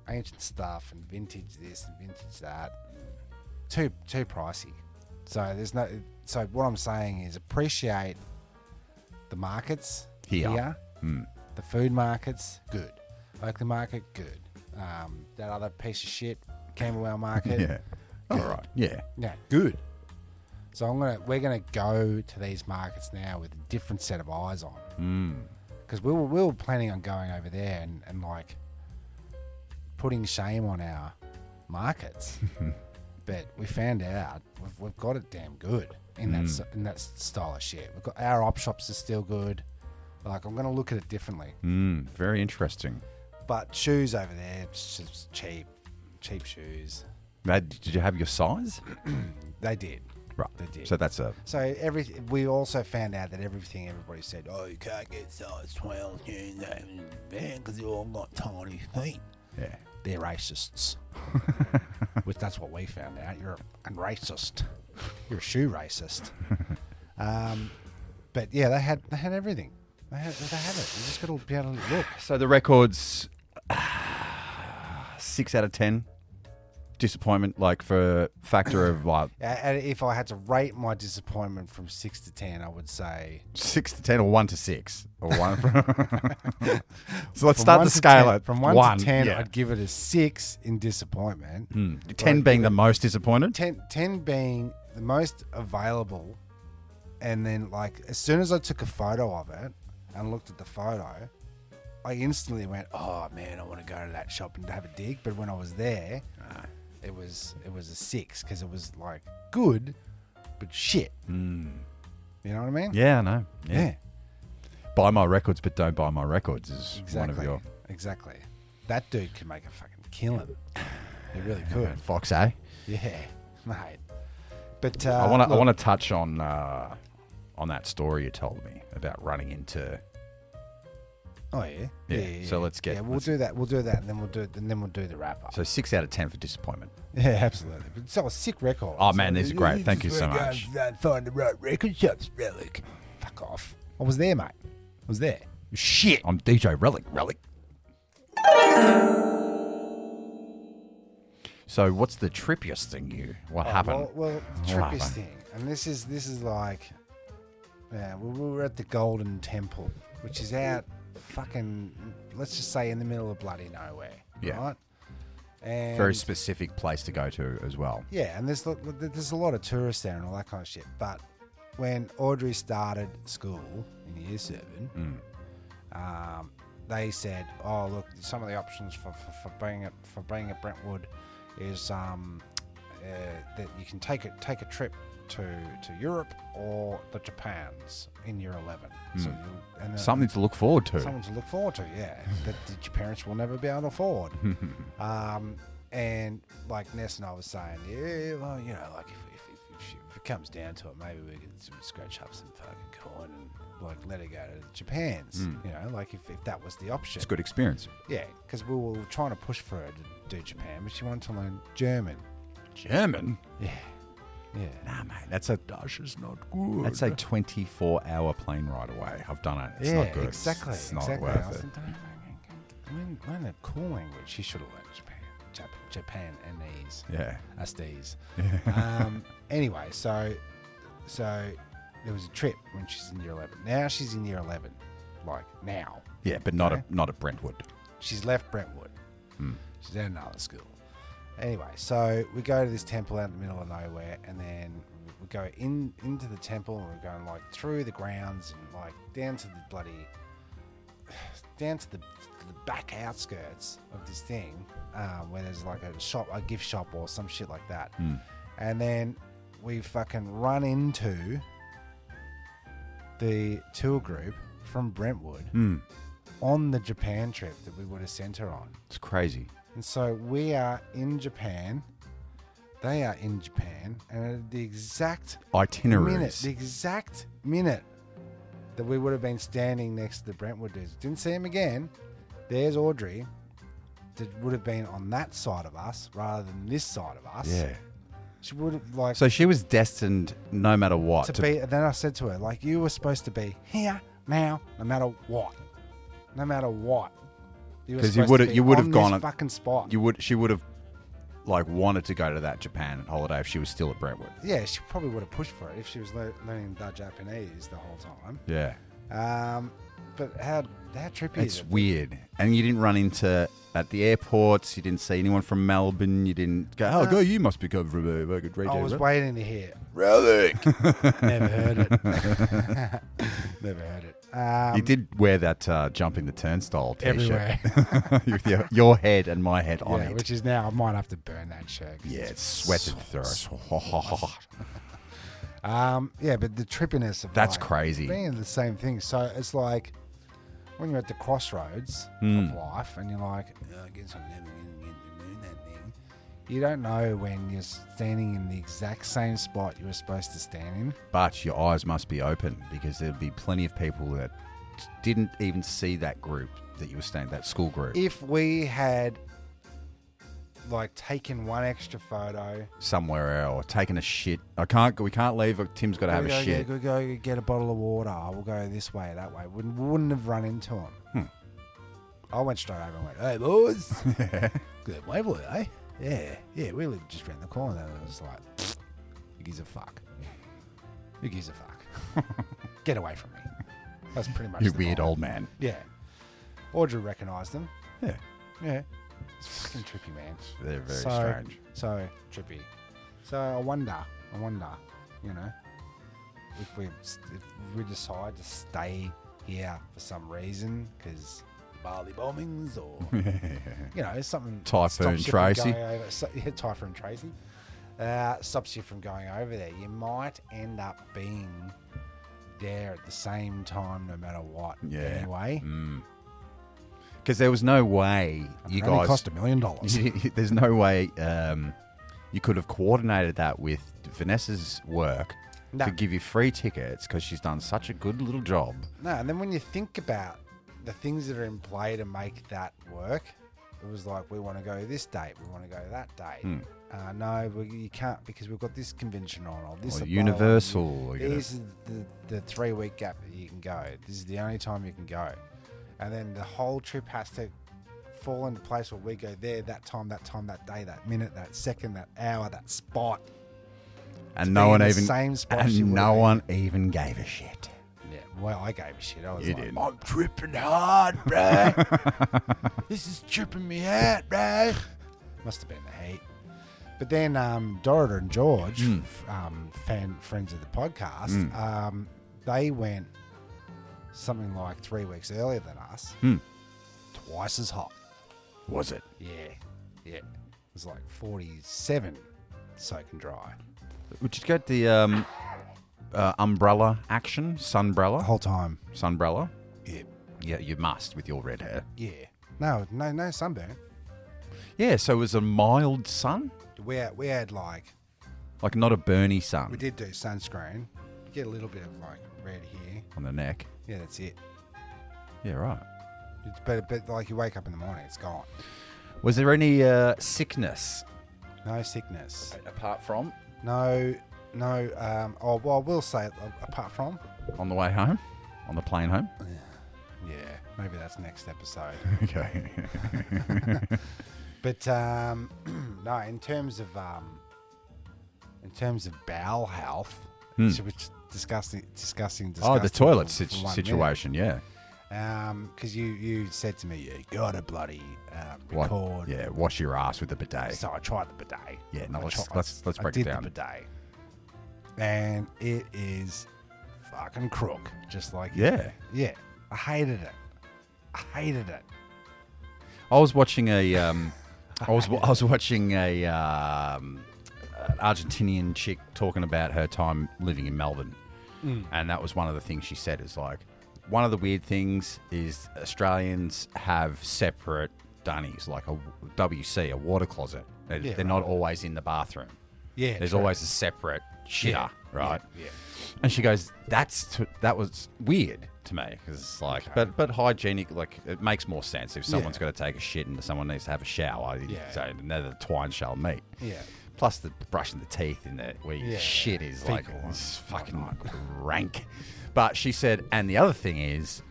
ancient stuff and vintage this and vintage that. Too pricey. So there's no. So what I'm saying is appreciate the markets here. The food markets, good. Oakley market, good. That other piece of shit, Camberwell market, yeah. All right. Yeah. yeah, good. So we're gonna go to these markets now with a different set of eyes on. Because we were planning on going over there and like putting shame on our markets, but we found out we've got it damn good in that style of shit. We've got our op shops are still good. Like I'm gonna look at it differently. Very interesting. But shoes over there, it's just cheap shoes. Did you have your size? They did. Right. They did. So that's a So we also found out that everybody said, oh, you can't get size 12 shoes because you all got tiny feet. yeah. They're racists. Which that's what we found out. You're a racist. You're a shoe racist. But yeah, they had everything. They had it. You just got to be able to look. So the records 6 out of 10. Disappointment, like for factor of like If I had to rate my disappointment from 6 to 10, I would say 6 to 10 or 1 to 6 or 1. So let's from start 1 the to scale 10 at from 1 to 10. Yeah. I'd give it a 6 in disappointment. 10 being the most disappointed. 10 being the most available, and then like as soon as I took a photo of it and looked at the photo, I instantly went, "Oh man, I want to go to that shop and have a dig." But when I was there, it was a 6 because it was like good, but shit. You know what I mean? Yeah, I know. Yeah. Buy my records, but don't buy my records is Exactly. one of your Exactly. That dude could make a fucking killing. He really could. Fox, eh? Yeah, mate. But I want to touch on that story you told me about running into. Oh yeah. Yeah. So let's get. Yeah, we'll do that. We'll do that, and then we'll do the wrap up. So 6 out of 10 for disappointment. Yeah, absolutely. But it's a sick record. Oh man, these are great. Thank you so much. Find the right record shops, Relic. Fuck off. I was there, mate. I was there. Shit, I'm DJ Relic. So what's the trippiest thing what happened? Well, the trippiest thing, and this is like, yeah, we were at the Golden Temple, which is out fucking, let's just say in the middle of bloody nowhere, Yeah. right? And Very specific place to go to as well. yeah, and there's a lot of tourists there and all that kind of shit. But when Audrey started school in year 7, they said, "Oh, look, some of the options for being at Brentwood is that you can take a trip to Europe or the Japans in year 11. So Something to look forward to. Something to look forward to, yeah. that your parents will never be able to afford. And like Ness and I was saying, yeah, well, you know, like if it comes down to it, maybe we could scratch up some fucking coin and like let her go to Japan's. You know, like if that was the option. It's a good experience. Yeah, because we were trying to push for her to do Japan, but she wanted to learn German. German? Yeah. Yeah. Nah, mate, that's a Dutch is not good. That's a 24-hour plane ride away. I've done it. It's yeah, not good. Exactly. It's not exactly. worth it. Learn a cool language. She should have learned Japan and these. Yeah. Us these. Anyway, so there was a trip when she's in year 11. Now she's in year 11. Like now. Yeah, but not at Brentwood. She's left Brentwood. She's at another school. Anyway, so we go to this temple out in the middle of nowhere, and then we go into the temple, and we're going like through the grounds and like down to the back outskirts of this thing, where there's like a gift shop or some shit like that. And then we fucking run into the tour group from Brentwood on the Japan trip that we would have sent her on. It's crazy. And so we are in Japan. They are in Japan. And at the exact itineraries. The exact minute that we would have been standing next to the Brentwood dudes. Didn't see him again. There's Audrey. That would have been on that side of us rather than this side of us. Yeah. She would have like. So she was destined, no matter what, to be. And then I said to her, like, you were supposed to be here now, no matter what. No matter what. Because you would have gone this fucking spot. She would have like wanted to go to that Japan holiday if she was still at Brentwood. Yeah, she probably would have pushed for it if she was learning the Japanese the whole time. Yeah. But how trippy is It's it? weird. And you didn't run into at the airports. You didn't see anyone from Melbourne. You didn't go. You must be coming from a good radio. I was waiting to hear Relic. Never heard it. Never heard it. You did wear that jumping the turnstile t-shirt. Everywhere. With your head and my head on it. Which is now, I might have to burn that shirt. Yeah, it's sweated through it. Yeah, but the trippiness of that's like, crazy. Being the same thing. So it's like when you're at the crossroads of life and you're like, I guess I'm never going to get to do that thing. You don't know when you're standing in the exact same spot you were supposed to stand in. But your eyes must be open because there'll be plenty of people that didn't even see that group that you were staying, that school group. If we had like taken one extra photo somewhere else, or taken a shit. We can't leave. Tim's got to have a shit. We'll go get a bottle of water. We'll go this way, that way. We wouldn't have run into him. I went straight over and went, hey, boys. Good way, boy, eh? Yeah, we live just around the corner. And I was like, who gives a fuck? Who gives a fuck? Get away from me. That's pretty much You the weird vibe. old man. Yeah. Audrey recognised them. Yeah. It's fucking trippy, man. They're very strange. So trippy. So I wonder, you know, if we decide to stay here for some reason, because Bali bombings or, you know, something. Typhoon Tracy. Typhoon Tracy. Stops you from going over there. You might end up being there at the same time no matter what. Yeah. Anyway. Because there was no way you guys cost $1 million. There's no way you could have coordinated that with Vanessa's work to give you free tickets because she's done such a good little job. No, and then when you think about the things that are in play to make that work, it was like, we want to go this date, we want to go that date. No, you can't because we've got this convention on or this. Or Universal. This is the 3-week gap that you can go. This is the only time you can go. And then the whole trip has to fall into place where we go there, that time, that day, that minute, that second, that hour, that spot. And no one even gave a shit. Yeah, well, I gave a shit. I was you like, did. I'm tripping hard, bro. This is tripping me out, bro. Must have been the heat. But then Dorota and George, friends of the podcast, they went something like 3 weeks earlier than us. Twice as hot. Was it? Yeah. It was like 47 soak and dry. Would you get the umbrella action? The Sunbrella? whole time. Sunbrella? Yeah. Yeah, you must with your red hair. Yeah. No sunburn. Yeah, so it was a mild sun? We had like, Like not a burny sun we did do sunscreen. You get a little bit of like red here. on the neck. Yeah, that's it. Yeah, right. It's but like you wake up in the morning, it's gone. Was there any sickness? No sickness. Apart from? No. I will say apart from. On the way home? On the plane home? Yeah, maybe that's next episode. Okay. But no, in terms of bowel health, which discussing. Oh, the toilet for 1 minute. situation, yeah. Because you said to me, you gotta bloody record. Yeah, wash your ass with the bidet. So I tried the bidet. Yeah, no, I let's break it down. I did the bidet, and it is fucking crook. Just like Yeah. yeah. I hated it. I was watching an Argentinian chick talking about her time living in Melbourne, and that was one of the things she said. Is like one of the weird things is Australians have separate dunnies, like a WC, a water closet. They're not always in the bathroom. Yeah, There's true. always a separate shitter, right? Yeah. And she goes, that was weird to me because it's like, but hygienic, like it makes more sense if someone's got to take a shit and someone needs to have a shower. So neither twine shall meet. Yeah. Plus the brushing the teeth in there where your shit is like Fecal it's fucking rank. But she said, and the other thing is,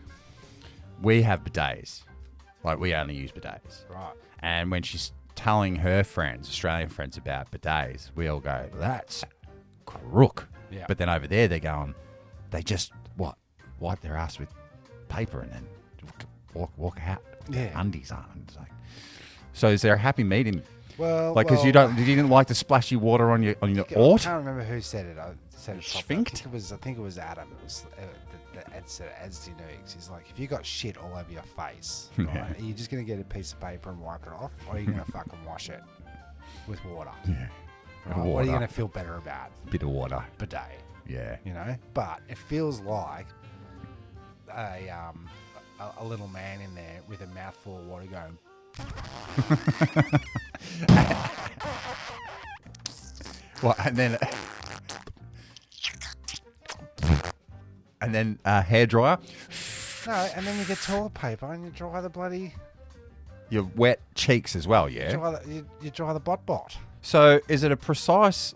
we have bidets, like we only use bidets, Right. and when she's telling her friends, Australian friends, about bidets, we all go, that's crook. Yeah. But then over there, they're going, they just, wipe their ass with paper and then walk out. Yeah. Undies on. It's like, so is there a happy medium? Well, Like, because you didn't like the splashy water on your I aort? can't remember who said it. I said it properly. Schwinked? I think it was Adam. It was that said it as he knows. He's like, if you got shit all over your face, right, Yeah. are you just gonna get a piece of paper and wipe it off, or are you gonna fucking wash it with water? Yeah. Right? What are Water. you gonna feel better about? Bit of water. Bidet, Yeah. you know. But it feels like a little man in there with a mouthful of water going. Well, and then hairdryer. No, and then you get toilet paper and you dry the bloody. Your wet cheeks as well, yeah? You dry the bot. So is it a precise,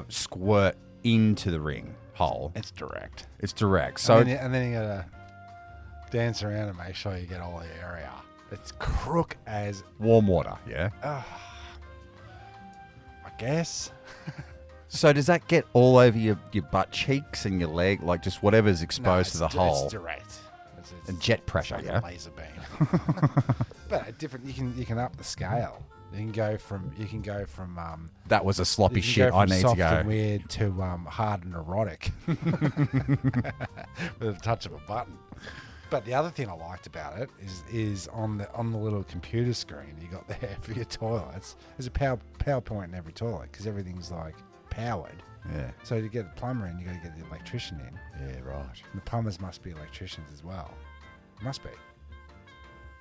squirt into the ring hole? It's direct. It's direct. So And then you gotta dance around and make sure you get all the area. It's crook as warm water, yeah? I guess. So does that get all over your butt cheeks and your leg, like just whatever's exposed to the hole? It's direct. It's And jet pressure, like yeah? a laser beam. But different. You can up the scale. You can go from That was a sloppy you can shit. go I from need soft to go. and weird to hard and erotic with a touch of a button. But the other thing I liked about it is on the little computer screen you got there for your toilets. There's a PowerPoint in every toilet because everything's like powered. Yeah. So to get a plumber in, you got to get the electrician in. Yeah, right. And the plumbers must be electricians as well. Must be.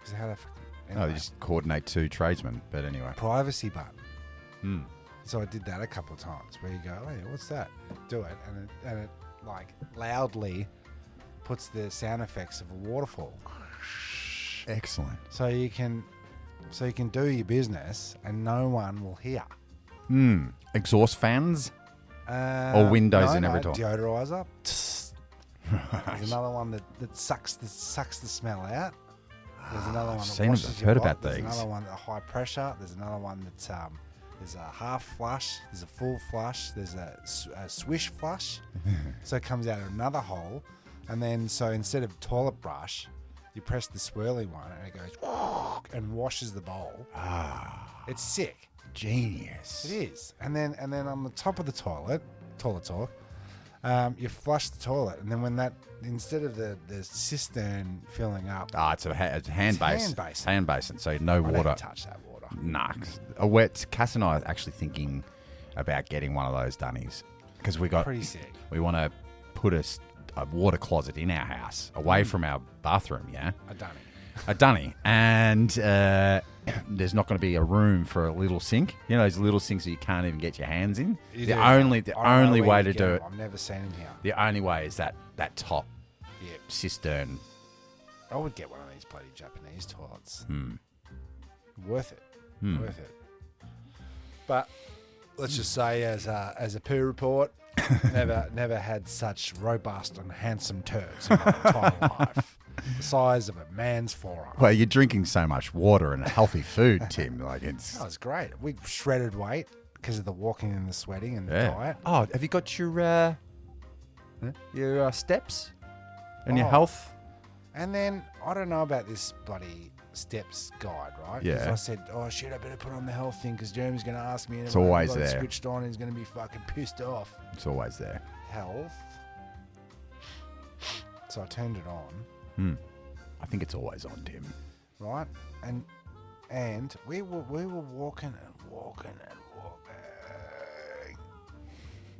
Because how the fuck? No, Anyway, they just coordinate two tradesmen. But anyway. privacy button. So I did that a couple of times where you go, oh yeah, what's that? Do it, and it like loudly puts the sound effects of a waterfall. Excellent. So you can do your business and no one will hear. Exhaust fans? Or windows in every door? Deodorizer. There's another one that sucks the smell out. There's another one that seen it. washes I've your heard butt. about There's these. another one at high pressure. There's another one that's there's a half flush. There's a full flush. There's a swish flush. So it comes out of another hole, and then so instead of toilet brush, you press the swirly one, and it goes and washes the bowl. It's sick. Genius. It is. And then on the top of the toilet talk, you flush the toilet, and then when that instead of the cistern filling up, It's a hand basin. basin. Hand basin. So no I water. don't touch that water. Nah. A wet. Cass and I are actually thinking about getting one of those dunnies because we Pretty sick. want to put a water closet in our house away from our bathroom. Yeah, a dunny, and there's not going to be a room for a little sink. You know those little sinks that you can't even get your hands in. The only way to do it. I've never seen them here. The only way is that top cistern. I would get one of these bloody Japanese toilets. Worth it. Worth it. But let's just say, as a poo report, never had such robust and handsome turds in my entire life. The size of a man's forearm. Well, you're drinking so much water and healthy food, Tim. Like it's. That was great. We shredded weight because of the walking and the sweating and the diet. Oh, have you got your steps and your health? And then I don't know about this bloody steps guide, right? Yeah. Because I said, oh shit, I better put on the health thing because Jeremy's going to ask me. And It's always there. Switched on, he's going to be fucking pissed off. It's always there. Health. So I turned it on. I think it's always on, Tim. Right, and we were walking and walking and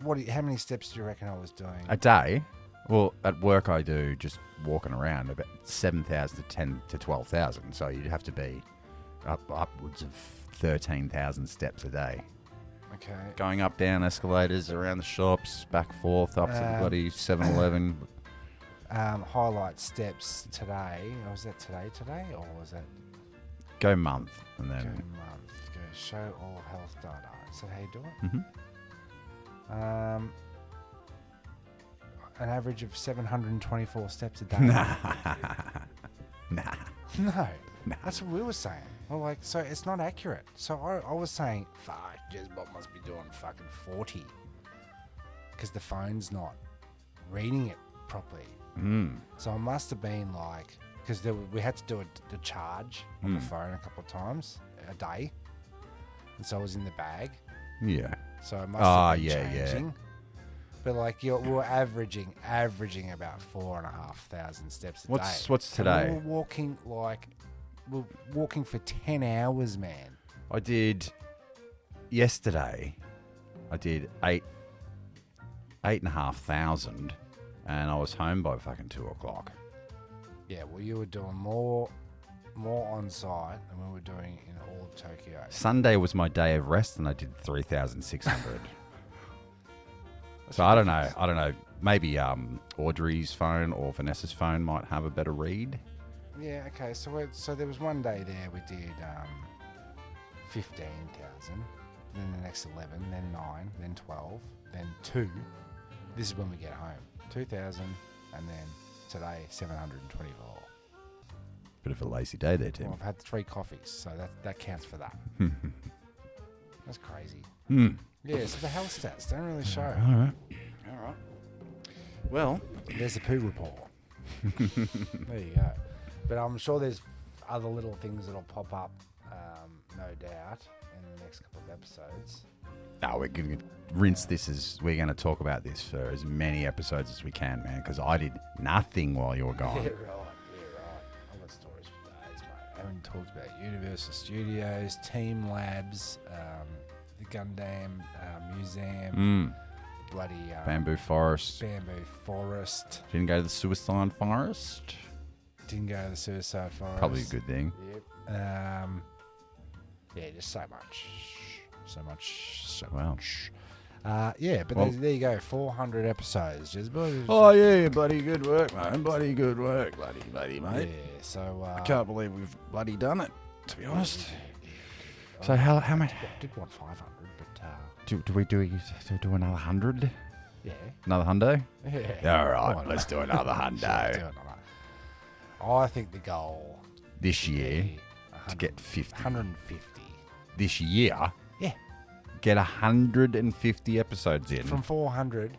walking. How many steps do you reckon I was doing? A day? Well, at work I do just walking around about 7,000 to 10 to 12,000. So you'd have to be upwards of 13,000 steps a day. Okay. Going up, down escalators, around the shops, back forth, up to the bloody 7-Eleven. Highlight steps today. Was that today, or was that? Go month and then. Go month. Go show all health data. Is that how you do it? Mm-hmm. An average of 724 steps a day. Nah. No. That's what we were saying. Well, like, so it's not accurate. So I was saying, fuck, Jezbot must be doing fucking 40. Because the phone's not reading it properly. So it must have been like, because we had to do a charge on the phone a couple of times a day. And so it was in the bag. Yeah. So it must have been changing. Yeah. But like we're averaging about 4,500 steps a day. What's today? And we're walking for 10 hours, man. I did yesterday. I did 8,500, and I was home by fucking 2:00. Yeah, well, you were doing more on site than we were doing in all of Tokyo. Sunday was my day of rest, and I did 3,600. So I don't know. Maybe Audrey's phone or Vanessa's phone might have a better read. Yeah. Okay. So there was one day there we did 15,000, then the next 11, then 9, then 12, then 2. This is when we get home. 2,000, and then today 724. Bit of a lazy day there, Tim. Well, I've had 3 coffees, so that counts for that. That's crazy. Yeah, so the health stats don't really show. All right. Well, There's a poo report. There you go. But I'm sure there's other little things that'll pop up, no doubt, in the next couple of episodes. no, we're going to rinse this we're going to talk about this for as many episodes as we can, man, because I did nothing while you were gone. Yeah, right. I've got stories for days, mate. I haven't talked about Universal Studios, Team Labs, the Gundam Museum, bloody Bamboo Forest. Didn't go to the Suicide Forest. Didn't go to the Suicide Forest. Probably a good thing. Yep. Yeah, just so much. Wow. Yeah, but there you go. 400 episodes. Jezbot. Oh, yeah, bloody good work, man. Bloody good work, bloody mate. Yeah, so... I can't believe we've bloody done it, to be honest. So how much... I did want 500, but... Do we do another 100? Yeah. Another hundo? Yeah. All right, let's do another hundo. I think the goal... This year, to get 50. 150. This year? Yeah. Get 150 episodes in. From 400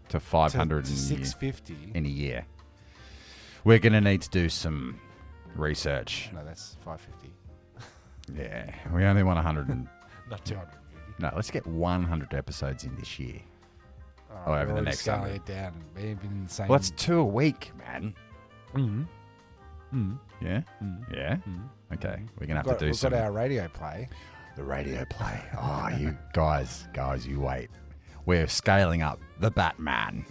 to 500 to 650. in a year. We're going to need to do some research. No, that's 550. Yeah, we only want 100. Not 250. No, let's get 100 episodes in this year. Over the next summer. It down. Been the same. Well, that's 2 a week, man. Mm-hmm. Yeah? Yeah? Okay, we're going to have to do We've some... got our radio play. The radio play. Oh, you guys, you wait. We're scaling up the Batman.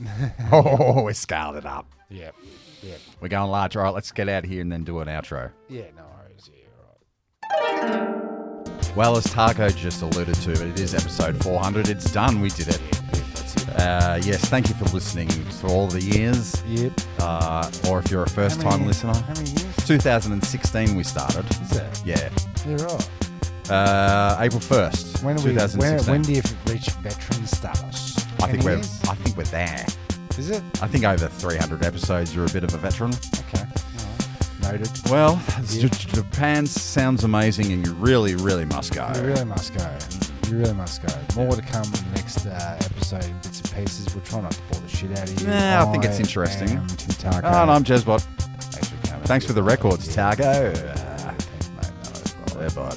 Oh, we scaled it up. Yep. We're going large. All right, let's get out of here and then do an outro. Yeah, no worries. Yeah, right. Well, as Taco just alluded to, it is episode 400. It's done. We did it. That's it. Yes, thank you for listening for all the years. Yep. Or if you're a first-time listener. How many years? 2016 we started. Is that? Yeah. You're right. April 1st, 2016. When do you reach veteran status? I think we're there. Is it? I think over 300 episodes, you're a bit of a veteran. Okay. All right. Noted. Well, Japan sounds amazing, and you really, really must go. You really must go. More to come in the next episode in bits and pieces. We'll try not to bore the shit out of you. Nah, I think it's interesting. And I'm Jezbot. Thanks for coming. Thanks for the records, Taco. Thanks, mate. No, Yeah, bye.